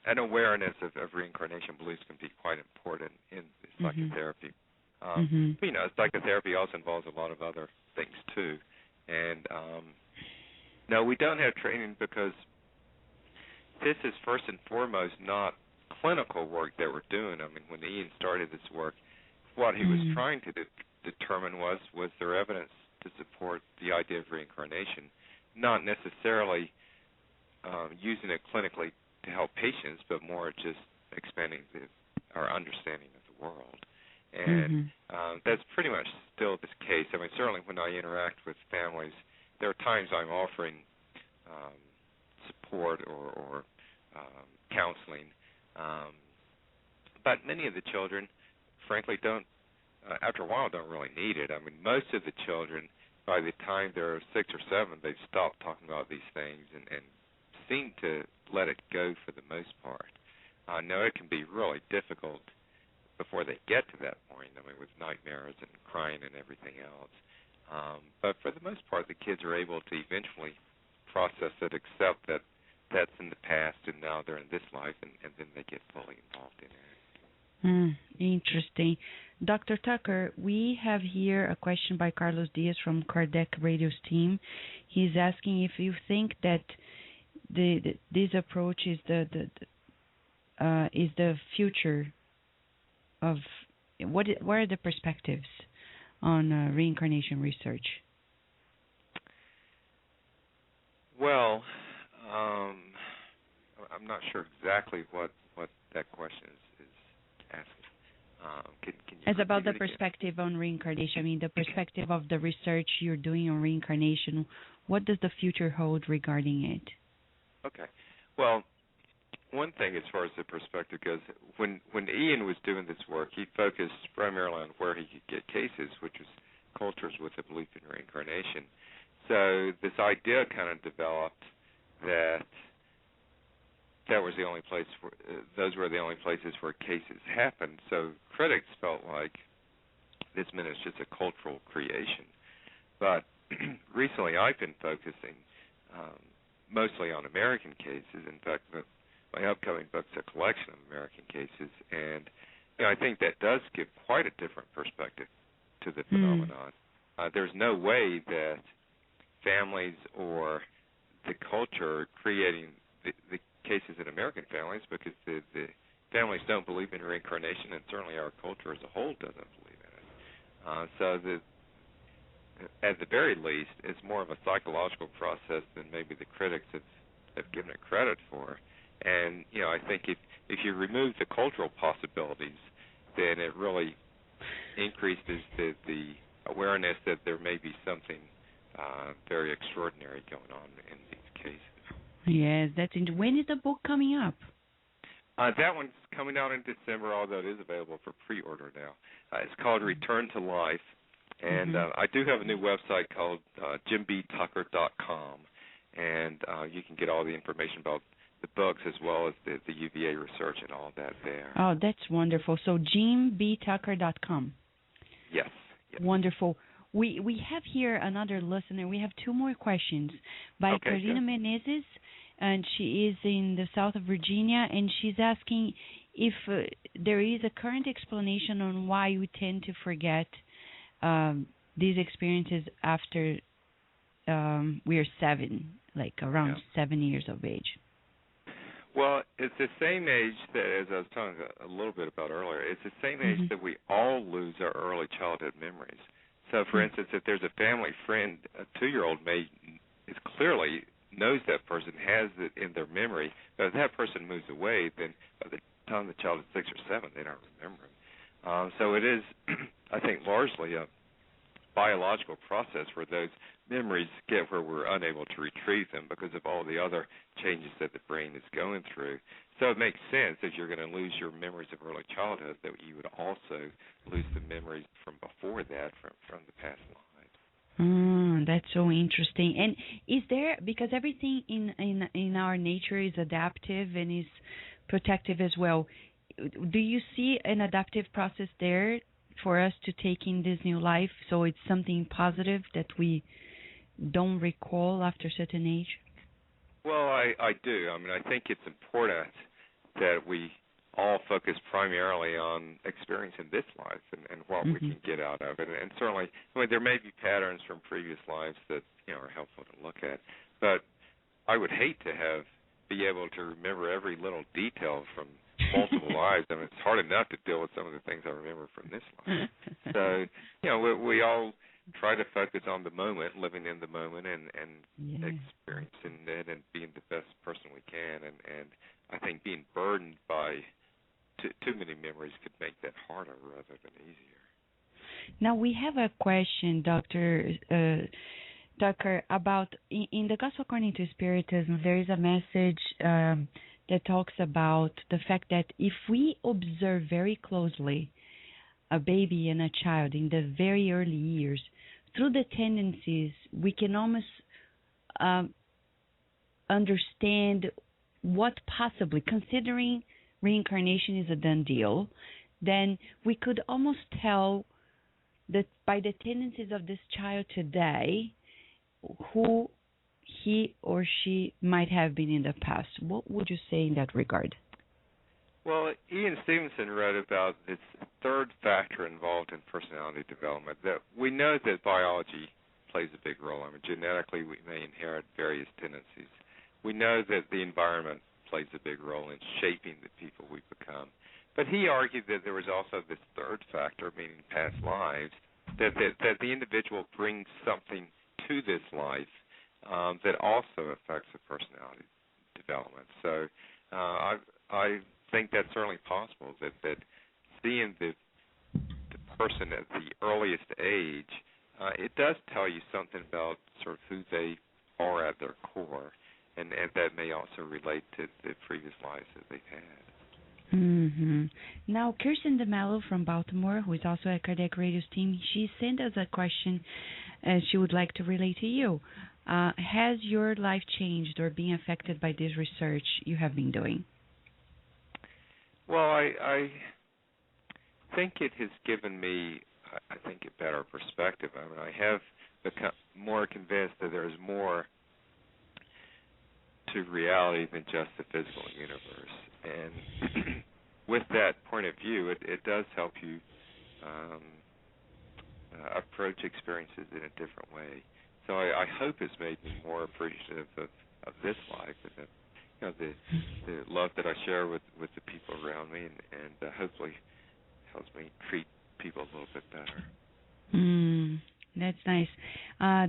an awareness of reincarnation beliefs can be quite important in psychotherapy. But, psychotherapy also involves a lot of other things too. And no, we don't have training because this is first and foremost not clinical work that we're doing. I mean, when Ian started this work, what he was trying to determine was there evidence to support the idea of reincarnation, not necessarily using it clinically to help patients, but more just expanding our understanding of the world. And that's pretty much still the case. I mean, certainly when I interact with families, there are times I'm offering support or counseling, but many of the children, frankly, don't. After a while, don't really need it. I mean, most of the children, by the time they're 6 or 7, they've stopped talking about these things and seem to let it go for the most part. Now, it can be really difficult before they get to that point, I mean, with nightmares and crying and everything else. But for the most part, the kids are able to eventually process it, accept that that's in the past and now they're in this life, and then they get fully involved in it. Interesting. Dr. Tucker, we have here a question by Carlos Diaz from Kardec Radio's team. He's asking if you think that this approach is the future of what are the perspectives on reincarnation research? Well, I'm not sure exactly what that question is asking. Can you As about the perspective on reincarnation, I mean the perspective of the research you're doing on reincarnation, what does the future hold regarding it? Okay. Well, one thing as far as the perspective goes, when Ian was doing this work, he focused primarily on where he could get cases, which was cultures with a belief in reincarnation. So this idea kind of developed that was the only place those were the only places where cases happened. So critics felt like this meant it's just a cultural creation. But recently I've been focusing mostly on American cases. In fact, my upcoming book's a collection of American cases, and I think that does give quite a different perspective to the phenomenon. There's no way that families or the culture creating the cases in American families, because the families don't believe in reincarnation, and certainly our culture as a whole doesn't believe in it. So at the very least, it's more of a psychological process than maybe the critics have given it credit for. And I think if you remove the cultural possibilities, then it really increases the awareness that there may be something very extraordinary going on in these cases. Yes, when is the book coming up? That one's coming out in December, although it is available for pre-order now. It's called Return to Life, and I do have a new website called jimbtucker.com, and you can get all the information about the books as well as the UVA research and all of that there. Oh, that's wonderful. So jimbtucker.com. Yes. Wonderful. We have here another listener. We have 2 more questions by Karina Menezes, and she is in the south of Virginia, and she's asking if there is a current explanation on why we tend to forget these experiences after we are 7, like around 7 years of age. Well, it's the same age that, as I was talking a little bit about earlier, it's the same age that we all lose our early childhood memories. So, for instance, if there's a family friend, a 2-year-old is clearly knows that person, has it in their memory, but if that person moves away, then by the time the child is 6 or 7, they don't remember him. So it is, I think, largely a biological process where those memories get where we're unable to retrieve them because of all the other changes that the brain is going through. So it makes sense if you're going to lose your memories of early childhood that you would also lose the memories from before that, from the past lives. That's so interesting. And is there, because everything in our nature is adaptive and is protective as well, do you see an adaptive process there for us to take in this new life, so it's something positive that we don't recall after a certain age? Well, I do. I mean, I think it's important that we all focus primarily on experiencing this life and what we can get out of it. And certainly, I mean, there may be patterns from previous lives that are helpful to look at, but I would hate to be able to remember every little detail from multiple lives. I mean, it's hard enough to deal with some of the things I remember from this life. So, we all try to focus on the moment, living in the moment, and experiencing it and being the best person we can. And I think being burdened by Now we have a question, Dr. Tucker, about in the Gospel according to Spiritism, there is a message that talks about the fact that if we observe very closely a baby and a child in the very early years, through the tendencies, we can almost understand what possibly, considering reincarnation is a done deal, then we could almost tell that by the tendencies of this child today, who he or she might have been in the past. What would you say in that regard? Well, Ian Stevenson wrote about this third factor involved in personality development, that we know that biology plays a big role. I mean, genetically, we may inherit various tendencies. We know that the environment plays a big role in shaping the people we become. But he argued that there was also this third factor, meaning past lives, that the individual brings something to this life that also affects the personality development. So I think that's certainly possible, that seeing the person at the earliest age, it does tell you something about sort of who they are at their core, and that may also relate to the previous lives that they've had. Mm-hmm. Now, Kirsten DeMello from Baltimore, who is also a Kardec Radio's team, she sent us a question she would like to relate to you. Has your life changed or been affected by this research you have been doing? Well, I think it has given me, I think, a better perspective. I mean, I have become more convinced that there's more to reality than just the physical universe. And with that point of view, it does help you approach experiences in a different way. So I hope it's made me more appreciative of this life and the love that I share with the people around me, and hopefully helps me treat people a little bit better. That's nice.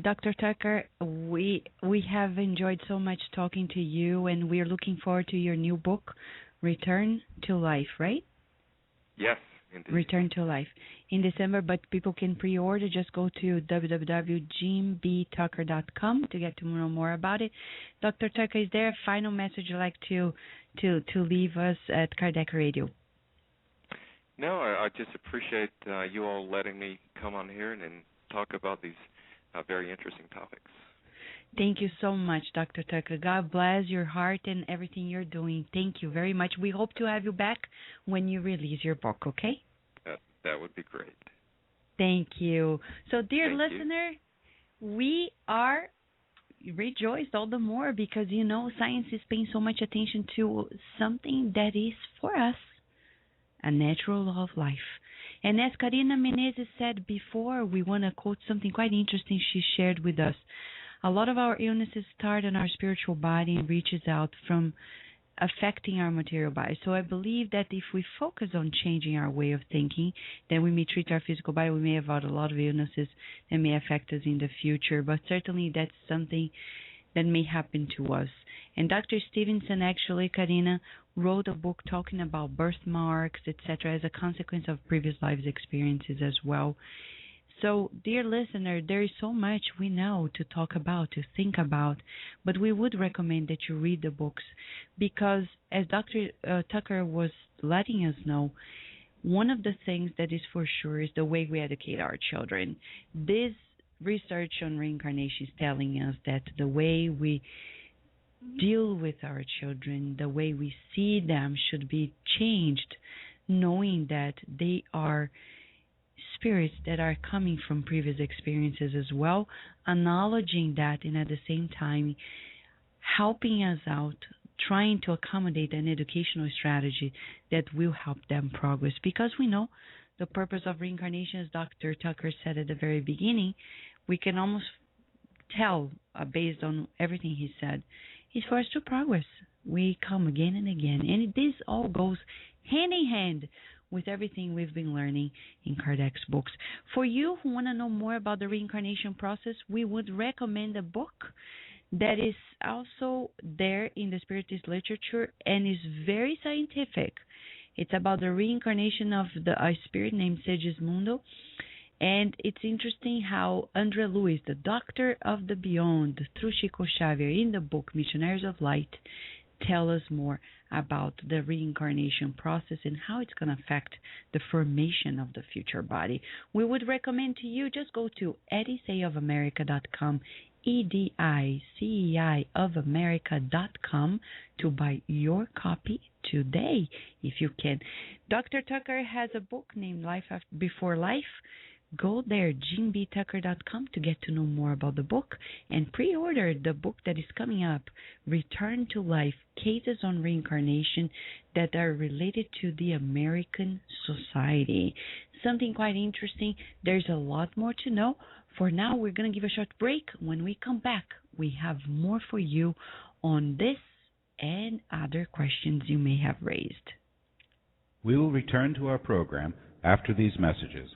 Dr. Tucker, we have enjoyed so much talking to you, and we're looking forward to your new book, Return to Life, right? Yes, indeed. Return to Life in December, but people can pre-order. Just go to www.jimbtucker.com to get to know more about it. Dr. Tucker, is there a final message you'd like to leave us at Kardec Radio? No, I just appreciate you all letting me come on here and talk about these very interesting topics. Thank you so much, Dr. Tucker. God bless your heart and everything you're doing. Thank you very much. We hope to have you back when you release your book, okay? That would be great. Thank you. So, dear listener, we are rejoiced all the more because, science is paying so much attention to something that is for us, a natural law of life. And as Karina Menezes said before, we want to quote something quite interesting she shared with us. A lot of our illnesses start in our spiritual body and reaches out from affecting our material body. So I believe that if we focus on changing our way of thinking, then we may treat our physical body. We may avoid a lot of illnesses that may affect us in the future, but certainly that's something that may happen to us. And Dr. Stevenson, actually, Karina, wrote a book talking about birthmarks, etc., as a consequence of previous lives experiences as well. So, dear listener, there is so much we know to talk about, to think about, but we would recommend that you read the books because, as Dr. Tucker was letting us know, one of the things that is for sure is the way we educate our children. This research on reincarnation is telling us that the way we deal with our children, the way we see them should be changed, knowing that they are spirits that are coming from previous experiences as well, acknowledging that and at the same time helping us out, trying to accommodate an educational strategy that will help them progress. Because we know the purpose of reincarnation, as Dr. Tucker said at the very beginning, we can almost tell, based on everything he said, is for us to progress. We come again and again. And this all goes hand in hand with everything we've been learning in Kardec's books. For you who want to know more about the reincarnation process, we would recommend a book that is also there in the Spiritist literature and is very scientific. It's about the reincarnation of a spirit named Segismundo, And it's interesting how André Luiz, the Doctor of the Beyond, through Chico Xavier, in the book Missionaries of Light, tell us more about the reincarnation process and how it's going to affect the formation of the future body. We would recommend to you just go to ediceiofamerica.com, EDICEI of America.com to buy your copy today, if you can. Dr. Tucker has a book named Life Before Life. Go there, JimBTucker.com, to get to know more about the book and pre-order the book that is coming up, Return to Life, Cases on Reincarnation that are related to the American society. Something quite interesting. There's a lot more to know. For now, we're going to give a short break. When we come back, we have more for you on this and other questions you may have raised. We will return to our program after these messages.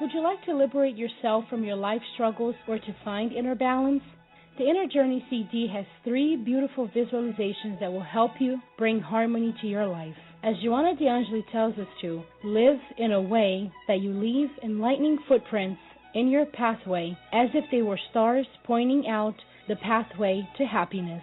Would you like to liberate yourself from your life struggles or to find inner balance? The Inner Journey CD has 3 beautiful visualizations that will help you bring harmony to your life. As Joanna DeAngeli tells us to, live in a way that you leave enlightening footprints in your pathway as if they were stars pointing out the pathway to happiness.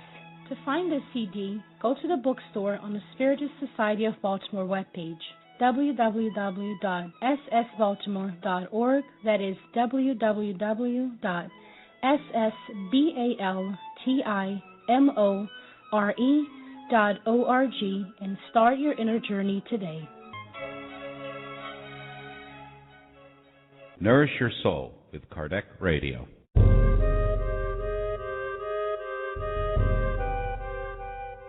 To find this CD, go to the bookstore on the Spiritist Society of Baltimore webpage, www.ssbaltimore.org. That is www.ssbaltimore.org, and start your inner journey today. Nourish Your Soul with Kardec Radio.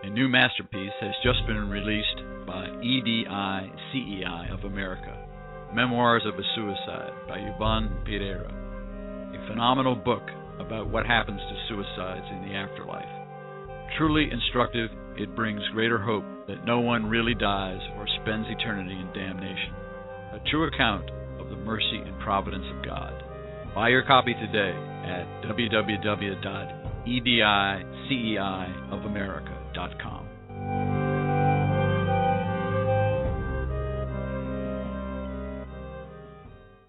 A new masterpiece has just been released by EDICEI of America, Memoirs of a Suicide by Yvonne Pereira, a phenomenal book about what happens to suicides in the afterlife. Truly instructive, it brings greater hope that no one really dies or spends eternity in damnation. A true account of the mercy and providence of God. Buy your copy today at www.ediceiofamerica.com.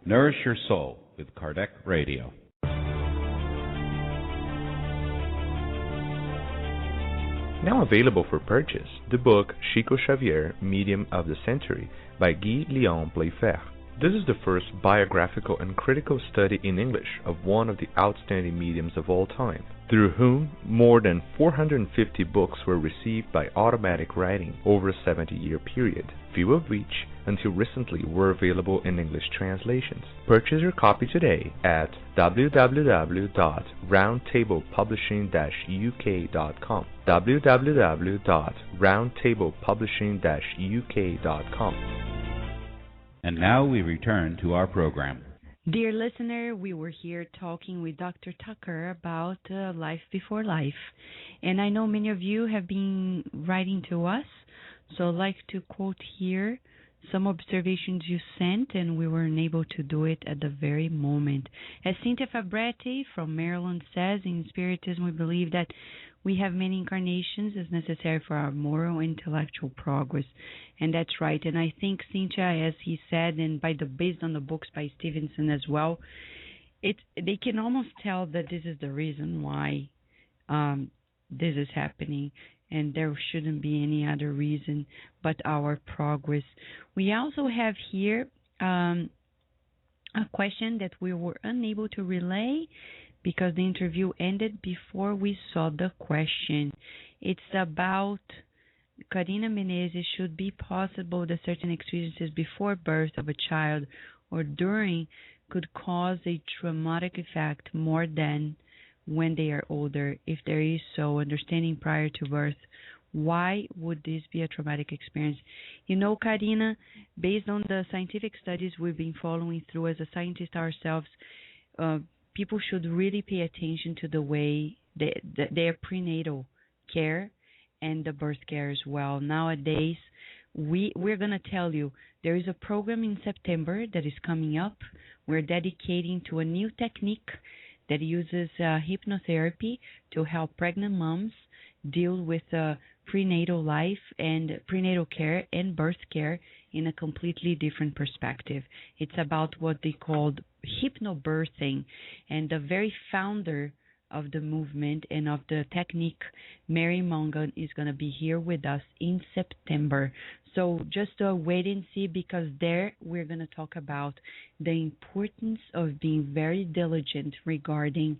Nourish Your Soul with Kardec Radio. Now available for purchase, the book Chico Xavier, Medium of the Century by Guy Léon Playfair. This is the first biographical and critical study in English of one of the outstanding mediums of all time, through whom more than 450 books were received by automatic writing over a 70-year period, few of which, until recently, were available in English translations. Purchase your copy today at www.roundtablepublishing-uk.com, www.roundtablepublishing-uk.com. And now we return to our program. Dear listener, we were here talking with Dr. Tucker about life before life. And I know many of you have been writing to us, so I'd like to quote here some observations you sent, and we were unable to do it at the very moment. As Cynthia Fabretti from Maryland says, in Spiritism we believe that we have many incarnations as necessary for our moral and intellectual progress. And that's right. And I think, Cynthia, as he said, and based on the books by Stevenson as well, they can almost tell that this is the reason why this is happening. And there shouldn't be any other reason but our progress. We also have here a question that we were unable to relay because the interview ended before we saw the question. It's about Karina Menezes. Should be possible that certain experiences before birth of a child or during could cause a traumatic effect more than when they are older. If there is so, understanding prior to birth, why would this be a traumatic experience? You know, Karina, based on the scientific studies we've been following through as a scientist ourselves, people should really pay attention to the way their prenatal care and the birth care as well. Nowadays, we're going to tell you there is a program in September that is coming up. We're dedicating to a new technique that uses hypnotherapy to help pregnant moms deal with prenatal life and prenatal care and birth care in a completely different perspective. It's about what they called hypnobirthing, and the very founder of the movement and of the technique, Mary Mongan, is going to be here with us in September. So just wait and see, because there we're going to talk about the importance of being very diligent regarding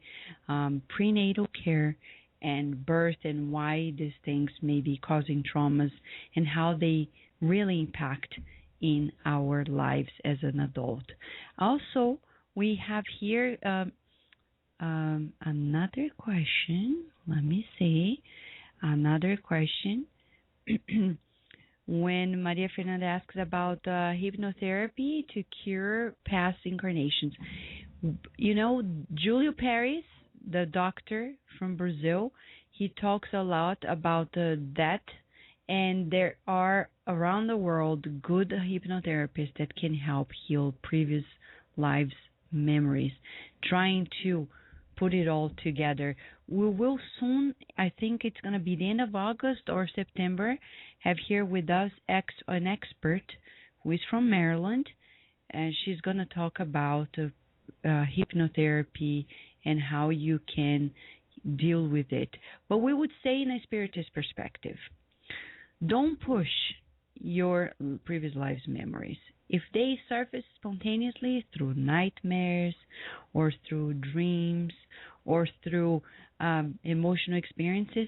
prenatal care and birth, and why these things may be causing traumas and how they really impact in our lives as an adult. Also, we have here another question. Let me see. Another question. When Maria Fernanda asks about hypnotherapy to cure past incarnations. You know, Julio Paris, the doctor from Brazil, he talks a lot about that, and there are around the world good hypnotherapists that can help heal previous lives' memories, trying to put it all together. We will soon, I think it's going to be the end of August or September, have here with us an expert who is from Maryland, and she's going to talk about hypnotherapy and how you can deal with it. But we would say, in a spiritist perspective, don't push your previous lives' memories. If they surface spontaneously through nightmares or through dreams or through emotional experiences,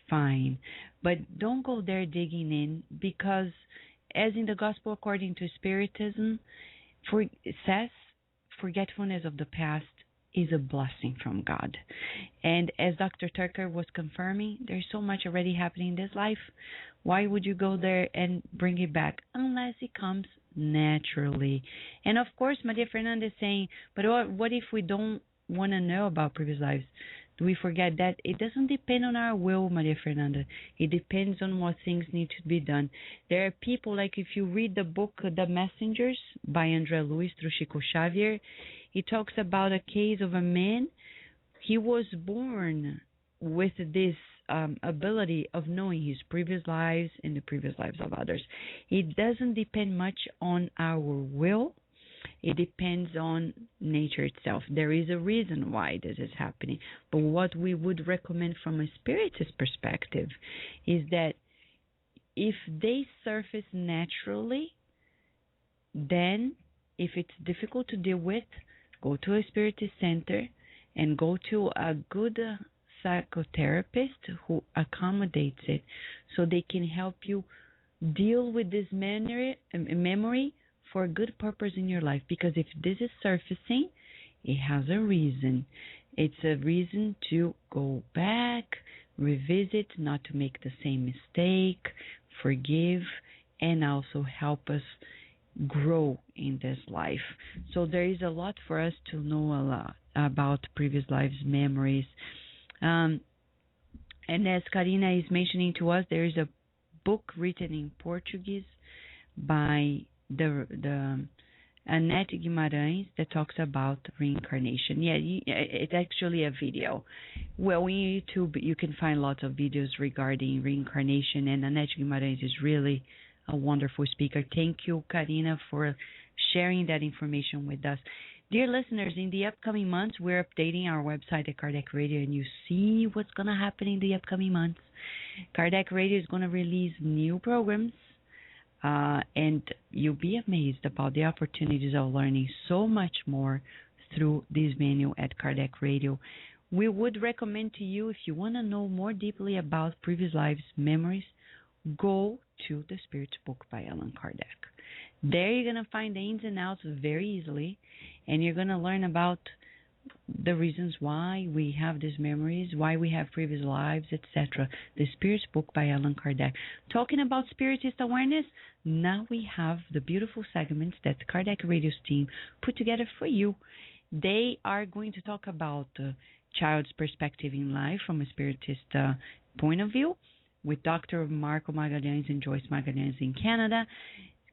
fine. But don't go there digging in, because as in the Gospel according to Spiritism, it says forgetfulness of the past is a blessing from God. And as Dr. Tucker was confirming, there's so much already happening in this life. Why would you go there and bring it back unless it comes naturally? And of course, Maria Fernanda is saying, but what if we don't want to know about previous lives? Do we forget that? It doesn't depend on our will, Maria Fernanda. It depends on what things need to be done. There are people, like if you read the book The Messengers by André Luiz through Chico Xavier, he talks about a case of a man. He was born with this ability of knowing his previous lives and the previous lives of others. It doesn't depend much on our will. It depends on nature itself. There is a reason why this is happening. But what we would recommend from a spiritist perspective is that if they surface naturally, then if it's difficult to deal with, go to a spiritist center and go to a good psychotherapist who accommodates it, so they can help you deal with this memory for a good purpose in your life. Because if this is surfacing, it has a reason. It's a reason to go back, revisit, not to make the same mistake, forgive, and also help us grow in this life. So there is a lot for us to know a lot about previous lives' memories. And as Karina is mentioning to us, there is a book written in Portuguese by the Annette Guimarães that talks about reincarnation. Yeah, it's actually a video. Well, on YouTube you can find lots of videos regarding reincarnation, and Annette Guimarães is really a wonderful speaker. Thank you, Karina, for sharing that information with us. Dear listeners, in the upcoming months, we're updating our website at Kardec Radio, and you see what's going to happen in the upcoming months. Kardec Radio is going to release new programs, and you'll be amazed about the opportunities of learning so much more through this menu at Kardec Radio. We would recommend to you, if you want to know more deeply about previous lives' memories, go to the Spirit's Book by Allan Kardec. There you're going to find the ins and outs very easily, and you're going to learn about the reasons why we have these memories, why we have previous lives, etc. The Spirit's Book by Allan Kardec. Talking about Spiritist awareness, now we have the beautiful segments that the Kardec Radio's team put together for you. They are going to talk about the child's perspective in life from a Spiritist point of view, with Dr. Marco Magalhães and Joyce Magalhães in Canada.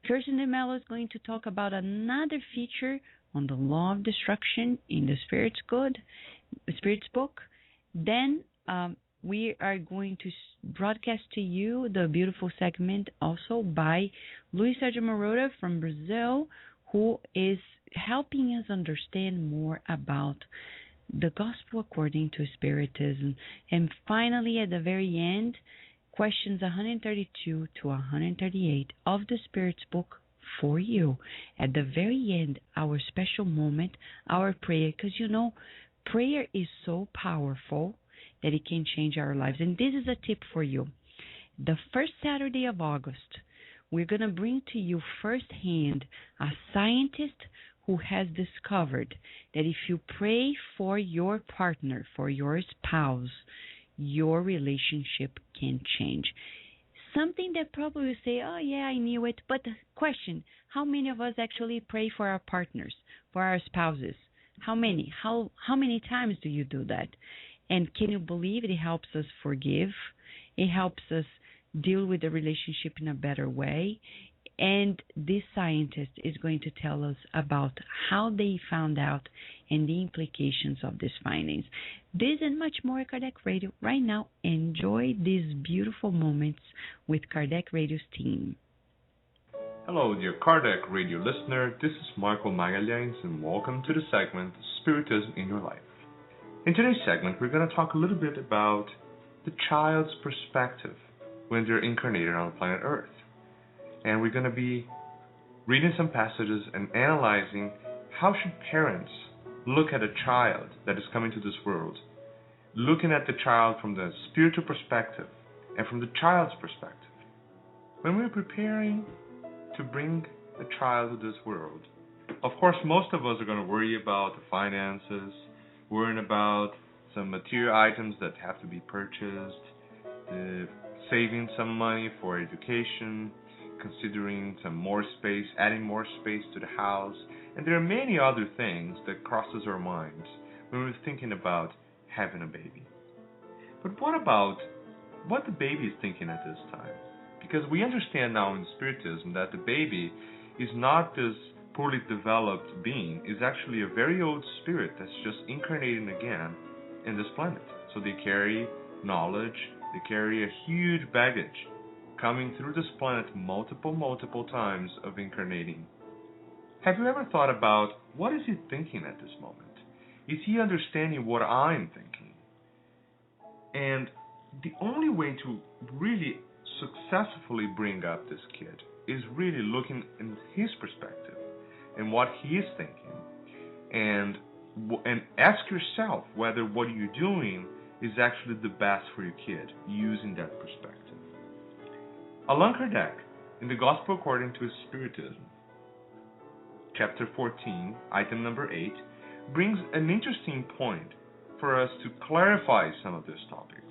Kirsten de Mello is going to talk about another feature on the law of destruction in the Spirit's Book. Then we are going to broadcast to you the beautiful segment also by Luis Sergio Marotta from Brazil, who is helping us understand more about the Gospel according to Spiritism. And finally, at the very end, questions 132 to 138 of the Spirit's book for you. At the very end, our special moment, our prayer, because prayer is so powerful that it can change our lives. And this is a tip for you. The first Saturday of August, we're going to bring to you firsthand a scientist who has discovered that if you pray for your partner, for your spouse, your relationship can change. Something that probably you say, oh yeah, I knew it. But the question, how many of us actually pray for our partners, for our spouses? How many? How many times do you do that? And can you believe it helps us forgive? It helps us deal with the relationship in a better way. And this scientist is going to tell us about how they found out and the implications of these findings. This and much more at Kardec Radio. Right now, enjoy these beautiful moments with Kardec Radio's team. Hello, dear Kardec Radio listener. This is Michael Magalhães, and welcome to the segment Spiritism in Your Life. In today's segment, we're going to talk a little bit about the child's perspective when they're incarnated on planet Earth. And we're going to be reading some passages and analyzing how should parents look at a child that is coming to this world, looking at the child from the spiritual perspective and from the child's perspective. When we're preparing to bring a child to this world, of course, most of us are going to worry about the finances, worrying about some material items that have to be purchased, saving some money for education, considering some more space, adding more space to the house, and there are many other things that crosses our minds when we're thinking about having a baby. But what about what the baby is thinking at this time? Because we understand now in Spiritism that the baby is not this poorly developed being, is actually a very old spirit that's just incarnating again in this planet. So they carry knowledge, they carry a huge baggage coming through this planet multiple times of incarnating. Have you ever thought about what is he thinking at this moment? Is he understanding what I'm thinking? And the only way to really successfully bring up this kid is really looking in his perspective and what he is thinking, and ask yourself whether what you're doing is actually the best for your kid using that perspective. Allan Kardec, in the Gospel according to Spiritism, chapter 14, item number 8, brings an interesting point for us to clarify some of these topics.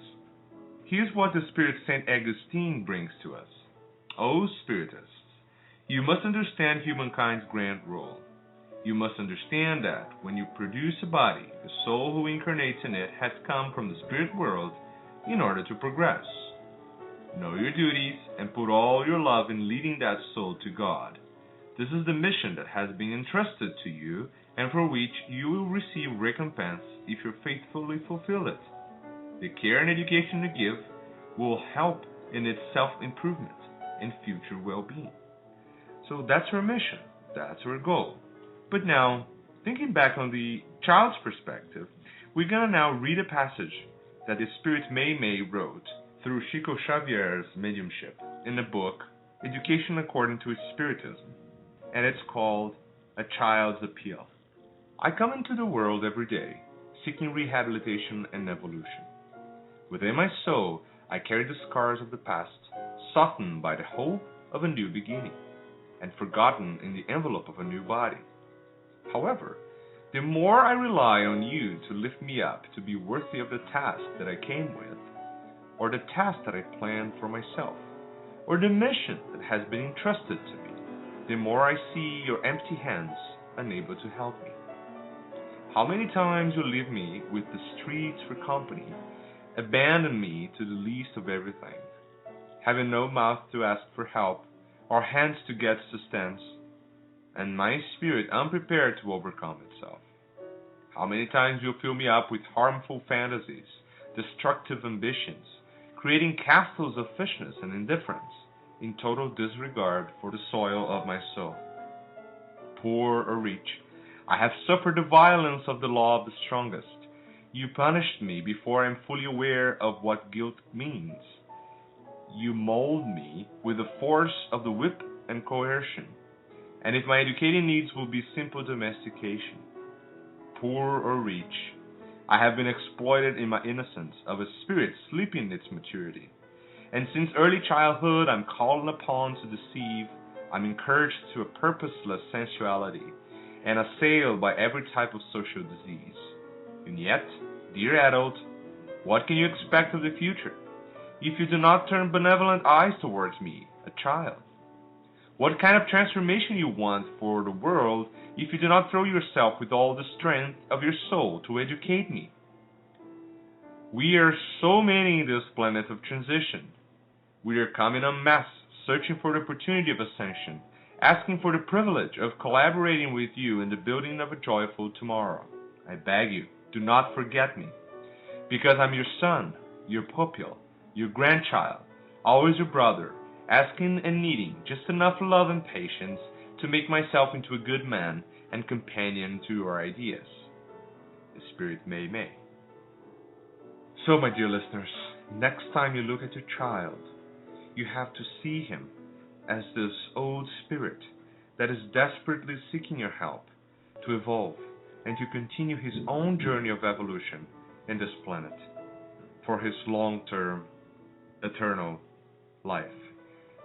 Here's what the Spirit St. Augustine brings to us. O Spiritists, you must understand humankind's grand role. You must understand that when you produce a body, the soul who incarnates in it has come from the spirit world in order to progress. Know your duties and put all your love in leading that soul to God. This is the mission that has been entrusted to you and for which you will receive recompense if you faithfully fulfill it. The care and education you give will help in its self-improvement and future well-being. So that's our mission. That's our goal. But now, thinking back on the child's perspective, we're going to now read a passage that the Spirit May wrote through Chico Xavier's mediumship in the book Education According to Spiritism, and it's called A Child's Appeal. I come into the world every day, seeking rehabilitation and evolution. Within my soul, I carry the scars of the past, softened by the hope of a new beginning, and forgotten in the envelope of a new body. However, the more I rely on you to lift me up to be worthy of the task that I came with, or the task that I planned for myself, or the mission that has been entrusted to me, the more I see your empty hands unable to help me. How many times you leave me with the streets for company, abandon me to the least of everything, having no mouth to ask for help, or hands to get sustenance, and my spirit unprepared to overcome itself. How many times you fill me up with harmful fantasies, destructive ambitions, creating castles of fishness and indifference, in total disregard for the soil of my soul. Poor or rich, I have suffered the violence of the law of the strongest. You punished me before I am fully aware of what guilt means. You mold me with the force of the whip and coercion, and if my educating needs will be simple domestication. Poor or rich, I have been exploited in my innocence of a spirit sleeping in its maturity, and since early childhood I'm called upon to deceive. I'm encouraged to a purposeless sensuality, and assailed by every type of social disease. And yet, dear adult, what can you expect of the future if you do not turn benevolent eyes towards me, a child? What kind of transformation you want for the world if you do not throw yourself with all the strength of your soul to educate me? We are so many in this planet of transition. We are coming en masse, searching for the opportunity of ascension, asking for the privilege of collaborating with you in the building of a joyful tomorrow. I beg you, do not forget me, because I'm your son, your pupil, your grandchild, always your brother, asking and needing just enough love and patience to make myself into a good man and companion to your ideas. The Spirit may. So, my dear listeners, next time you look at your child, you have to see him as this old spirit that is desperately seeking your help to evolve and to continue his own journey of evolution in this planet for his long-term, eternal life.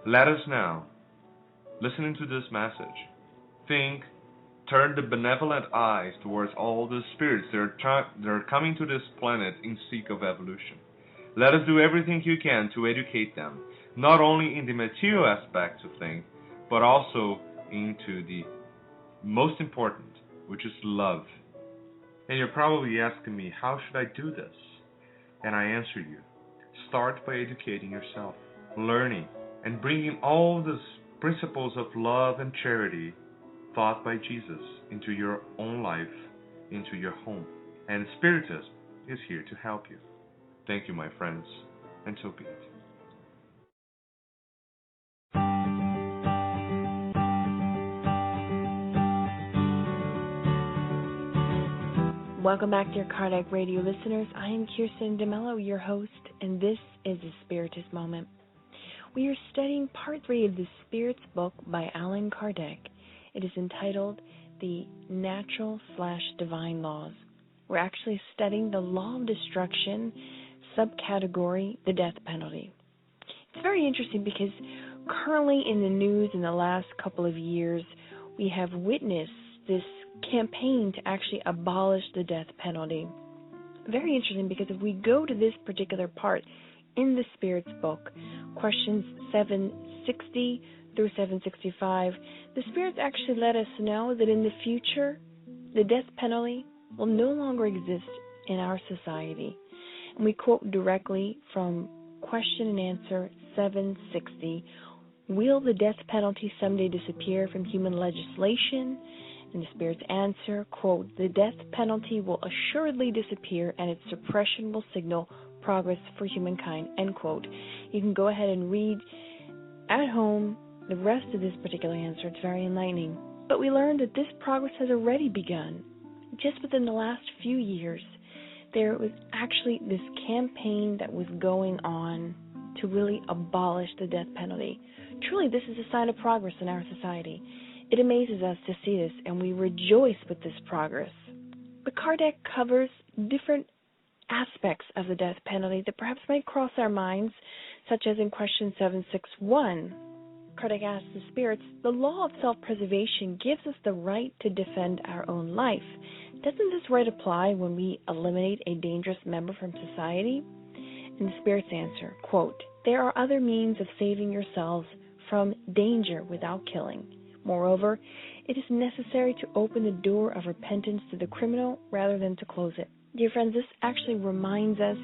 Let us now, listening to this message, think, turn the benevolent eyes towards all the spirits that are coming to this planet in seek of evolution. Let us do everything you can to educate them, not only in the material aspects of things, but also into the most important, which is love. And you're probably asking me, how should I do this? And I answer you, start by educating yourself, learning, and bringing all the principles of love and charity taught by Jesus into your own life, into your home. And Spiritism is here to help you. Thank you, my friends, and so be it. Welcome back, dear Kardec Radio listeners. I am Kirsten DeMello, your host, and this is the Spiritist Moment. We are studying Part 3 of the Spirit's book by Allan Kardec. It is entitled The Natural/Divine Laws. We're actually studying the Law of Destruction, subcategory, the death penalty. It's very interesting because currently in the news in the last couple of years, we have witnessed this campaign to actually abolish the death penalty. Very interesting because if we go to this particular part in the Spirit's book, questions 760 through 765, the Spirits actually let us know that in the future, the death penalty will no longer exist in our society. And we quote directly from question and answer 760, will the death penalty someday disappear from human legislation? And the Spirit's answer, quote, the death penalty will assuredly disappear and its suppression will signal progress for humankind, end quote. You can go ahead and read at home the rest of this particular answer. It's very enlightening. But we learned that this progress has already begun. Just within the last few years, there was actually this campaign that was going on to really abolish the death penalty. Truly, this is a sign of progress in our society. It amazes us to see this, and we rejoice with this progress. But Kardec covers different aspects of the death penalty that perhaps might cross our minds, such as in question 761. Kardec asks the Spirits, the law of self-preservation gives us the right to defend our own life. Doesn't this right apply when we eliminate a dangerous member from society? And the Spirits answer, quote, there are other means of saving yourselves from danger without killing. Moreover, it is necessary to open the door of repentance to the criminal rather than to close it. Dear friends, this actually reminds us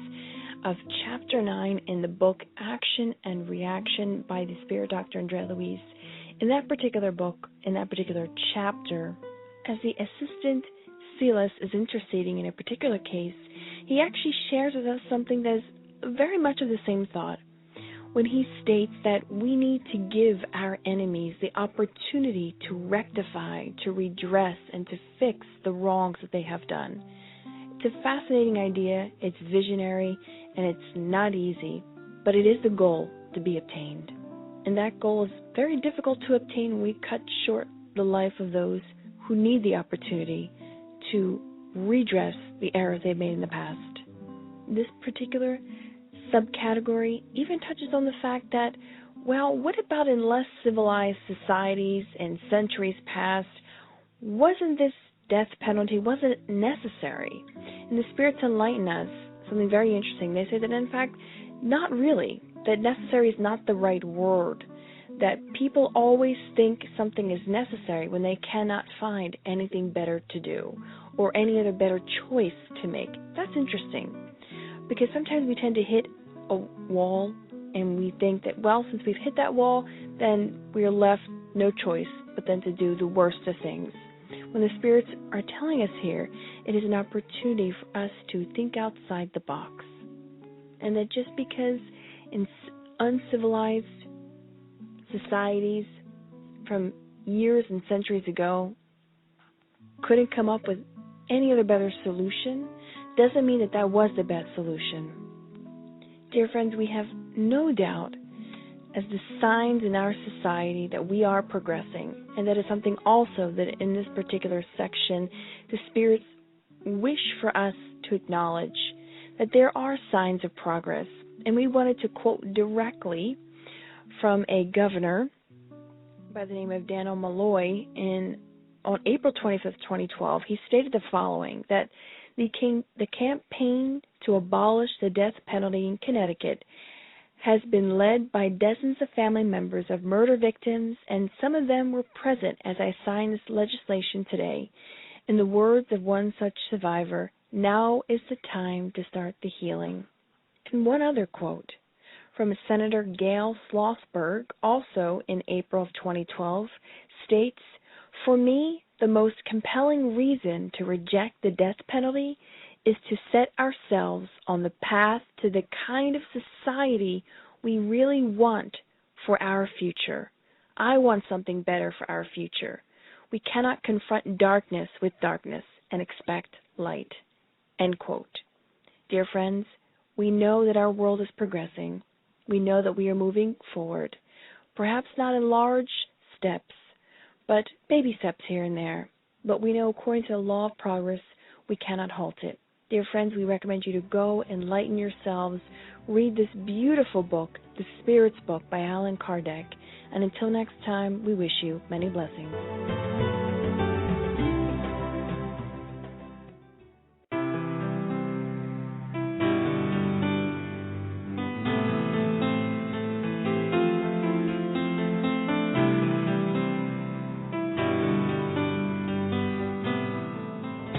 of Chapter 9 in the book Action and Reaction by the Spirit Dr. Andrea Louise. In that particular book, in that particular chapter, as the assistant Silas is interceding in a particular case, he actually shares with us something that is very much of the same thought. When he states that we need to give our enemies the opportunity to rectify, to redress, and to fix the wrongs that they have done. It's a fascinating idea, it's visionary, and it's not easy, but it is the goal to be obtained. And that goal is very difficult to obtain when we cut short the life of those who need the opportunity to redress the errors they've made in the past. This particular subcategory even touches on the fact that, well, what about in less civilized societies in centuries past, wasn't this death penalty, wasn't necessary? And the spirits enlighten us something very interesting. They say that, in fact, not really, that necessary is not the right word, that people always think something is necessary when they cannot find anything better to do or any other better choice to make. That's interesting, because sometimes we tend to hit a wall and we think that, well, since we've hit that wall, then we are left no choice but then to do the worst of things. When the spirits are telling us here, it is an opportunity for us to think outside the box. And that just because in uncivilized societies from years and centuries ago couldn't come up with any other better solution, doesn't mean that that was the best solution. Dear friends, we have no doubt as the signs in our society that we are progressing, and that is something also that in this particular section the spirits wish for us to acknowledge, that there are signs of progress. And we wanted to quote directly from a governor by the name of Daniel Malloy on April 25th, 2012. He stated the following, that the campaign to abolish the death penalty in Connecticut has been led by dozens of family members of murder victims, and some of them were present as I signed this legislation today. In the words of one such survivor, now is the time to start the healing. And one other quote from Senator Gail Slossberg, also in April of 2012, states, "For me, the most compelling reason to reject the death penalty is to set ourselves on the path to the kind of society we really want for our future. I want something better for our future. We cannot confront darkness with darkness and expect light." End quote. Dear friends, we know that our world is progressing. We know that we are moving forward, perhaps not in large steps, but baby steps here and there. But we know, according to the law of progress, we cannot halt it. Dear friends, we recommend you to go enlighten yourselves, read this beautiful book, The Spirit's Book by Allan Kardec, and until next time, we wish you many blessings.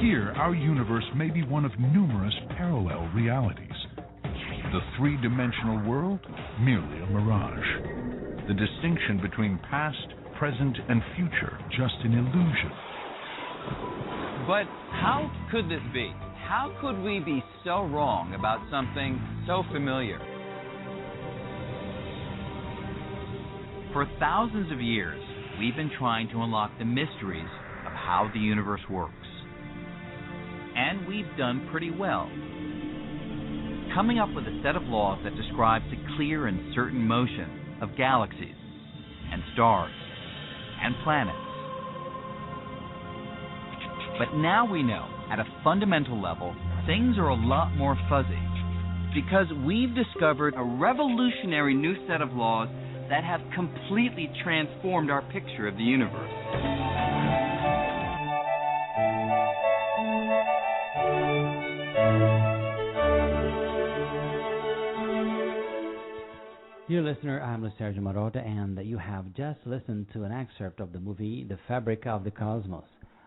Here, our universe may be one of numerous parallel realities. The three-dimensional world, merely a mirage. The distinction between past, present, and future, just an illusion. But how could this be? How could we be so wrong about something so familiar? For thousands of years, we've been trying to unlock the mysteries of how the universe works. And we've done pretty well, coming up with a set of laws that describes the clear and certain motion of galaxies and stars and planets. But now we know, at a fundamental level, things are a lot more fuzzy, because we've discovered a revolutionary new set of laws that have completely transformed our picture of the universe. Dear listener, I'm Sergio Marotta, and you have just listened to an excerpt of the movie The Fabric of the Cosmos,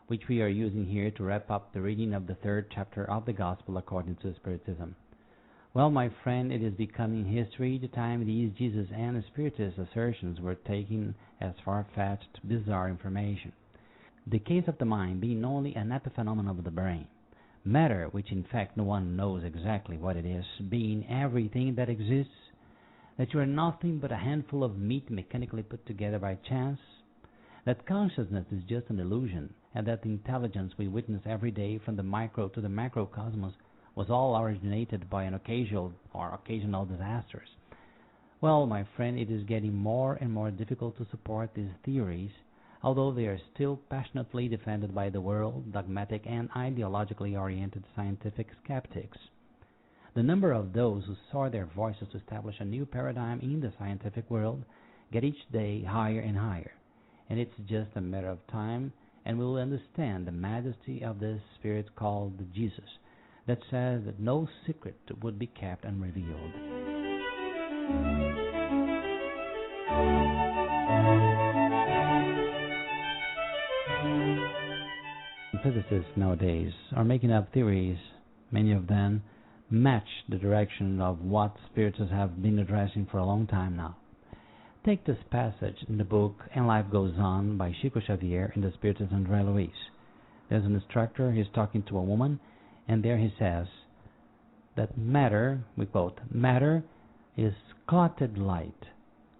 which we are using here to wrap up the reading of the third chapter of the Gospel according to Spiritism. Well, my friend, it is becoming history the time these Jesus and Spiritist assertions were taken as far-fetched, bizarre information. The case of the mind being only an epiphenomenon of the brain. Matter, which in fact no one knows exactly what it is, being everything that exists, that you are nothing but a handful of meat mechanically put together by chance, that consciousness is just an illusion, and that the intelligence we witness every day from the micro to the macrocosmos was all originated by an occasional disasters. Well, my friend, it is getting more and more difficult to support these theories, although they are still passionately defended by the world, dogmatic and ideologically oriented scientific skeptics. The number of those who saw their voices to establish a new paradigm in the scientific world get each day higher and higher, and it's just a matter of time, and we will understand the majesty of this spirit called Jesus, that says that no secret would be kept unrevealed. Physicists nowadays are making up theories. Many of them match the direction of what spiritualists have been addressing for a long time now. Take this passage in the book And Life Goes On by Chico Xavier and the spiritist André Luiz. There's an instructor, he's talking to a woman, and there he says that matter, we quote, matter is clotted light,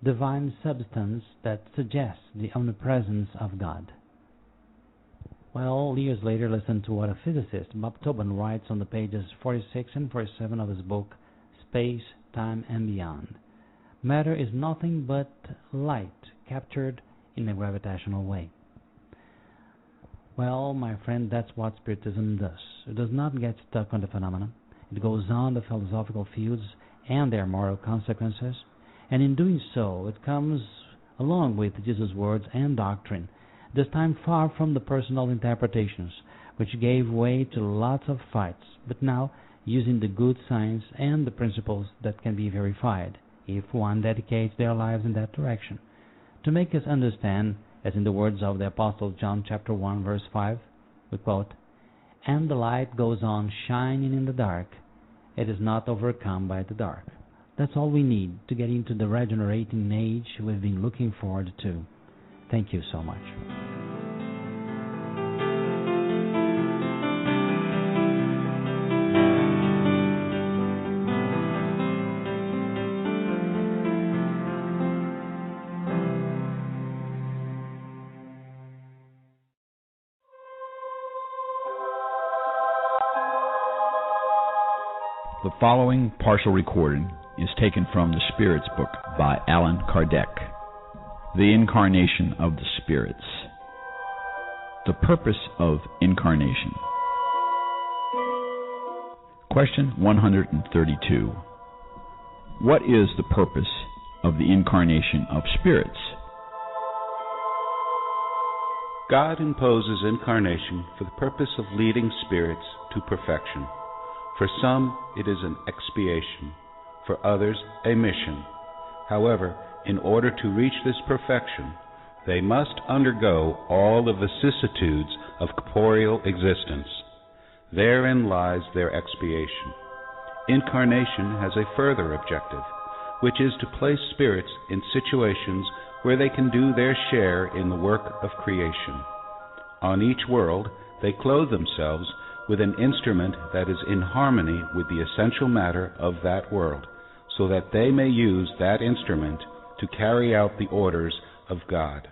divine substance that suggests the omnipresence of God. Well, years later, listen to what a physicist, Bob Tobin, writes on the pages 46 and 47 of his book, Space, Time, and Beyond. Matter is nothing but light captured in a gravitational way. Well, my friend, that's what Spiritism does. It does not get stuck on the phenomenon. It goes on the philosophical fields and their moral consequences, and in doing so, it comes along with Jesus' words and doctrine, this time far from the personal interpretations, which gave way to lots of fights, but now using the good science and the principles that can be verified, if one dedicates their lives in that direction, to make us understand, as in the words of the Apostle John chapter 1, verse 5, we quote, "And the light goes on shining in the dark, it is not overcome by the dark." That's all we need to get into the regenerating age we've been looking forward to. Thank you so much. The following partial recording is taken from the Spirits book by Allan Kardec, The Incarnation of the Spirits. The purpose of incarnation. Question 132. What is the purpose of the incarnation of spirits? God imposes incarnation for the purpose of leading spirits to perfection. For some, it is an expiation. For others, a mission. However, in order to reach this perfection, they must undergo all the vicissitudes of corporeal existence. Therein lies their expiation. Incarnation has a further objective, which is to place spirits in situations where they can do their share in the work of creation. On each world, they clothe themselves with an instrument that is in harmony with the essential matter of that world, so that they may use that instrument to carry out the orders of God.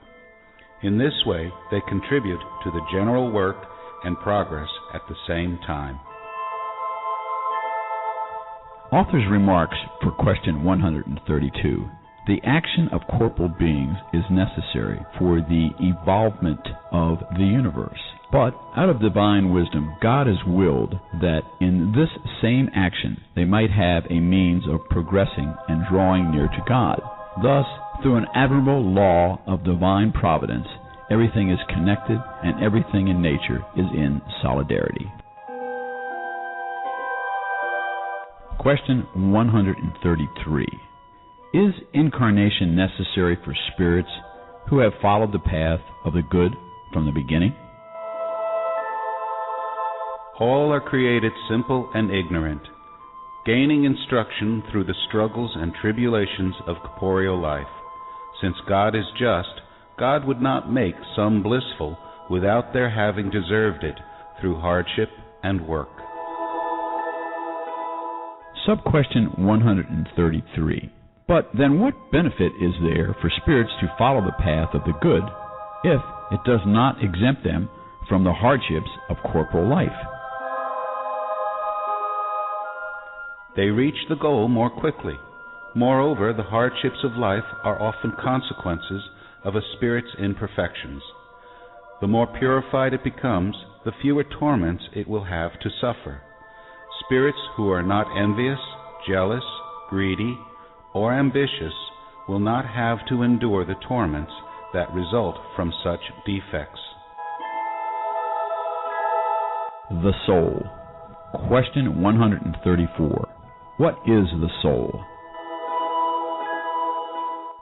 In this way, they contribute to the general work and progress at the same time. Author's remarks for question 132. The action of corporal beings is necessary for the evolvement of the universe. But out of divine wisdom, God has willed that in this same action they might have a means of progressing and drawing near to God. Thus, through an admirable law of divine providence, everything is connected and everything in nature is in solidarity. Question 133. Is incarnation necessary for spirits who have followed the path of the good from the beginning? All are created simple and ignorant, gaining instruction through the struggles and tribulations of corporeal life. Since God is just, God would not make some blissful without their having deserved it through hardship and work. Sub-question 133. But then what benefit is there for spirits to follow the path of the good if it does not exempt them from the hardships of corporal life? They reach the goal more quickly. Moreover, the hardships of life are often consequences of a spirit's imperfections. The more purified it becomes, the fewer torments it will have to suffer. Spirits who are not envious, jealous, greedy, or ambitious will not have to endure the torments that result from such defects. The soul. Question 134. What is the soul?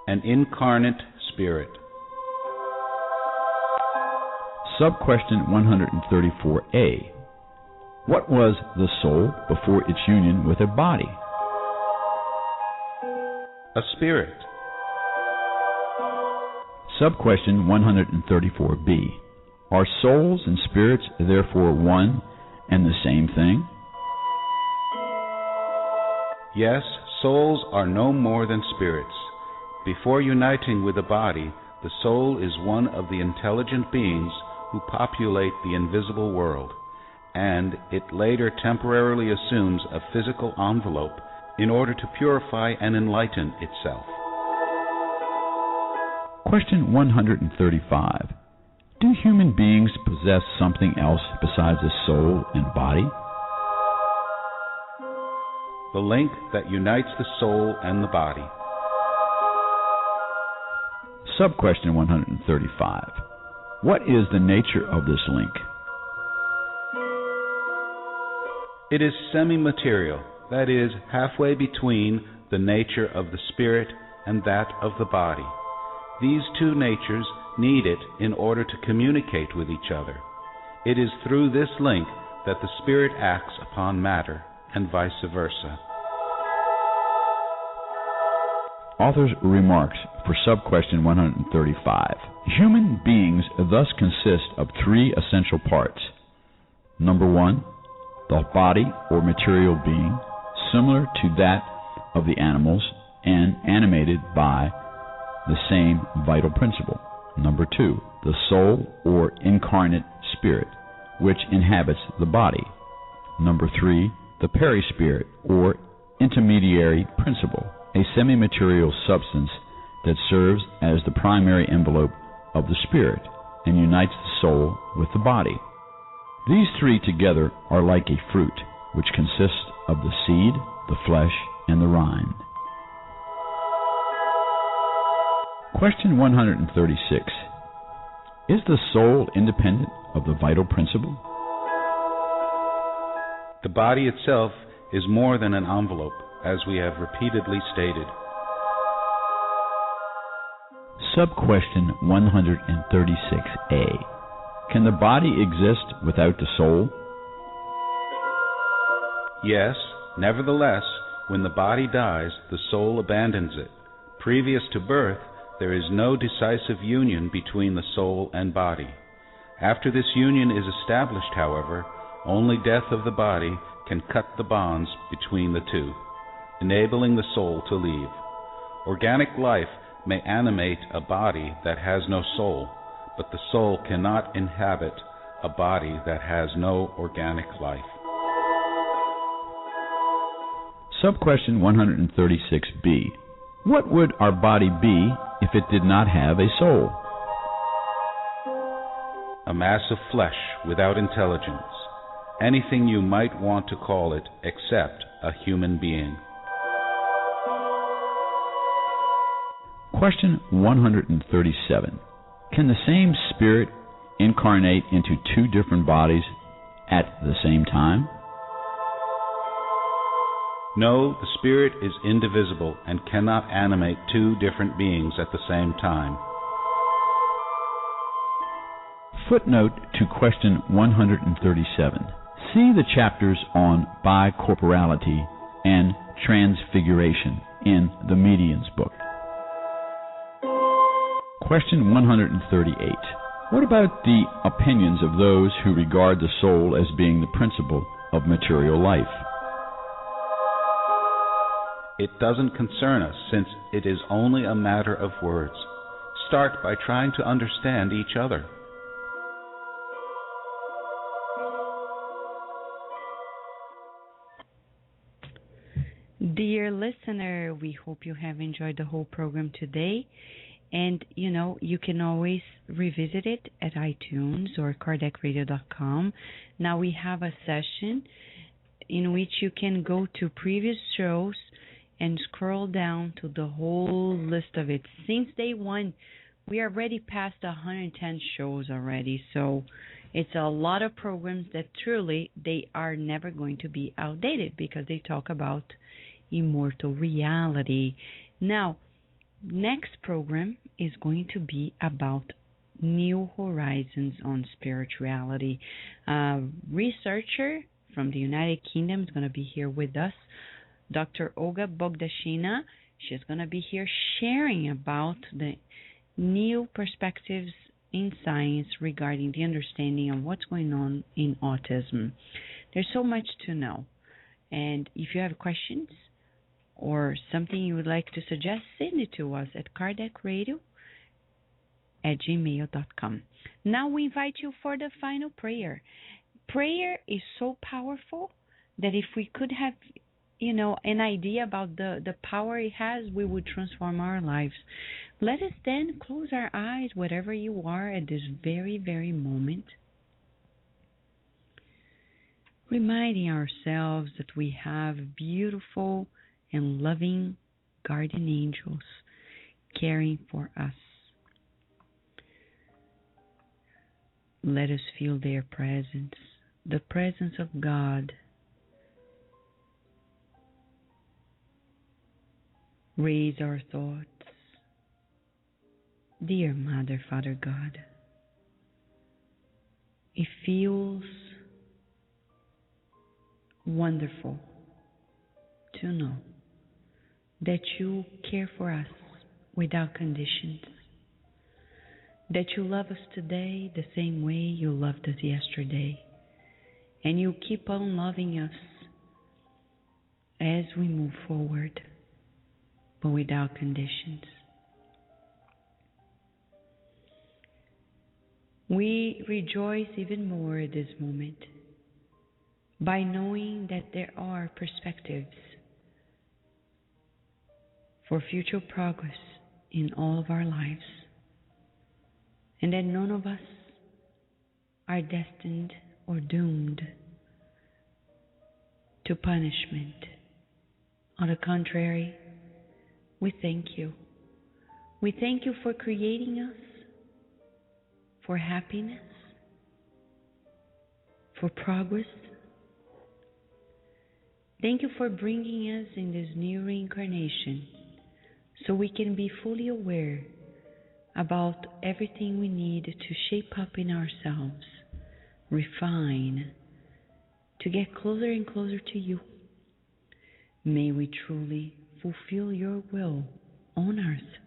An incarnate spirit. Sub-question 134A. What was the soul before its union with a body? A spirit. Sub-question 134B. Are souls and spirits therefore one and the same thing? Yes, souls are no more than spirits. Before uniting with the body, the soul is one of the intelligent beings who populate the invisible world, and it later temporarily assumes a physical envelope in order to purify and enlighten itself. Question 135. Do human beings possess something else besides a soul and body? The link that unites the soul and the body. Sub-question 135. What is the nature of this link? It is semi-material, that is, halfway between the nature of the spirit and that of the body. These two natures need it in order to communicate with each other. It is through this link that the spirit acts upon matter, and vice versa. Author's remarks for sub-question 135. Human beings thus consist of three essential parts. Number one, the body or material being, similar to that of the animals and animated by the same vital principle. Number two, the soul or incarnate spirit, which inhabits the body. Number three, the perispirit or intermediary principle, a semi-material substance that serves as the primary envelope of the spirit and unites the soul with the body. These three together are like a fruit, which consists of the seed, the flesh, and the rind. Question 136. Is the soul independent of the vital principle? The body itself is more than an envelope, as we have repeatedly stated. Sub-question 136A. Can the body exist without the soul? Yes, nevertheless, when the body dies, the soul abandons it. Previous to birth, there is no decisive union between the soul and body. After this union is established, however, only death of the body can cut the bonds between the two, enabling the soul to leave. Organic life may animate a body that has no soul, but the soul cannot inhabit a body that has no organic life. Sub-question 136B. What would our body be if it did not have a soul? A mass of flesh without intelligence. Anything you might want to call it except a human being. Question 137. Can the same spirit incarnate into two different bodies at the same time? No, the spirit is indivisible and cannot animate two different beings at the same time. Footnote to question 137. See the chapters on bicorporality and transfiguration in the Median's book. Question 138. What about the opinions of those who regard the soul as being the principle of material life? It doesn't concern us, since it is only a matter of words. Start by trying to understand each other. Dear listener, we hope you have enjoyed the whole program today. And, you can always revisit it at iTunes or KardecRadio.com. Now we have a session in which you can go to previous shows and scroll down to the whole list of it. Since day one, we are already past 110 shows already. So it's a lot of programs that truly they are never going to be outdated because they talk about immortal reality. Now, next program is going to be about new horizons on spirituality. A researcher from the United Kingdom is going to be here with us, Dr. Olga Bogdashina. She's going to be here sharing about the new perspectives in science regarding the understanding of what's going on in autism. There's so much to know. And if you have questions or something you would like to suggest, send it to us at kardecradio@gmail.com. Now we invite you for the final prayer. Prayer is so powerful that if we could have, an idea about the power it has, we would transform our lives. Let us then close our eyes, wherever you are at this very, very moment, reminding ourselves that we have beautiful and loving guardian angels caring for us. Let us feel their presence, the presence of God. Raise our thoughts. Dear Mother, Father God, it feels wonderful to know that you care for us without conditions, that you love us today the same way you loved us yesterday, and you keep on loving us as we move forward, but without conditions. We rejoice even more at this moment by knowing that there are perspectives for future progress in all of our lives, and that none of us are destined or doomed to punishment. On the contrary, we thank you. We thank you for creating us for happiness, for progress. Thank you for bringing us in this new reincarnation so we can be fully aware about everything we need to shape up in ourselves, refine, to get closer and closer to you. May we truly fulfill your will on earth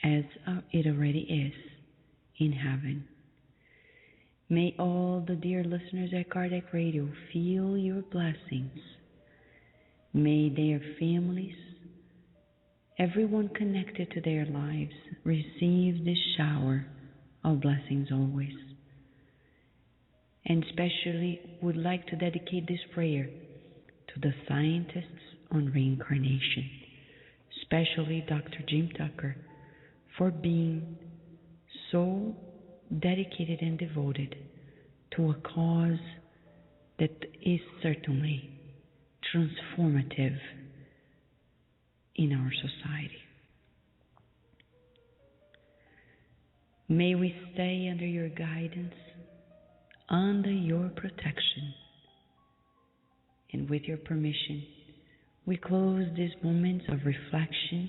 as it already is in heaven. May all the dear listeners at Kardec Radio feel your blessings. May their families, everyone connected to their lives, receive this shower of blessings always. And especially would like to dedicate this prayer to the scientists on reincarnation, especially Dr. Jim Tucker, for being so dedicated and devoted to a cause that is certainly transformative in our society. May we stay under your guidance, under your protection, and with your permission, we close these moments of reflection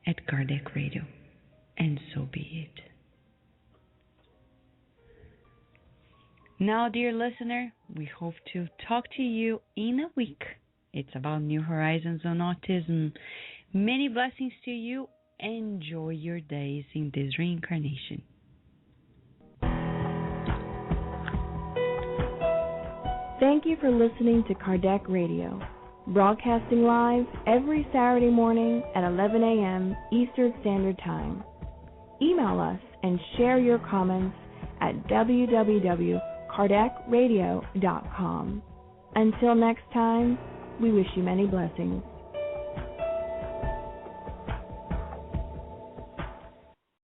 at Kardec Radio, and so be it. Now, dear listener, we hope to talk to you in a week. It's about New Horizons on Autism. Many blessings to you. Enjoy your days in this reincarnation. Thank you for listening to Kardec Radio, broadcasting live every Saturday morning at 11 a.m. Eastern Standard Time. Email us and share your comments at www.kardecradio.com. Until next time, we wish you many blessings.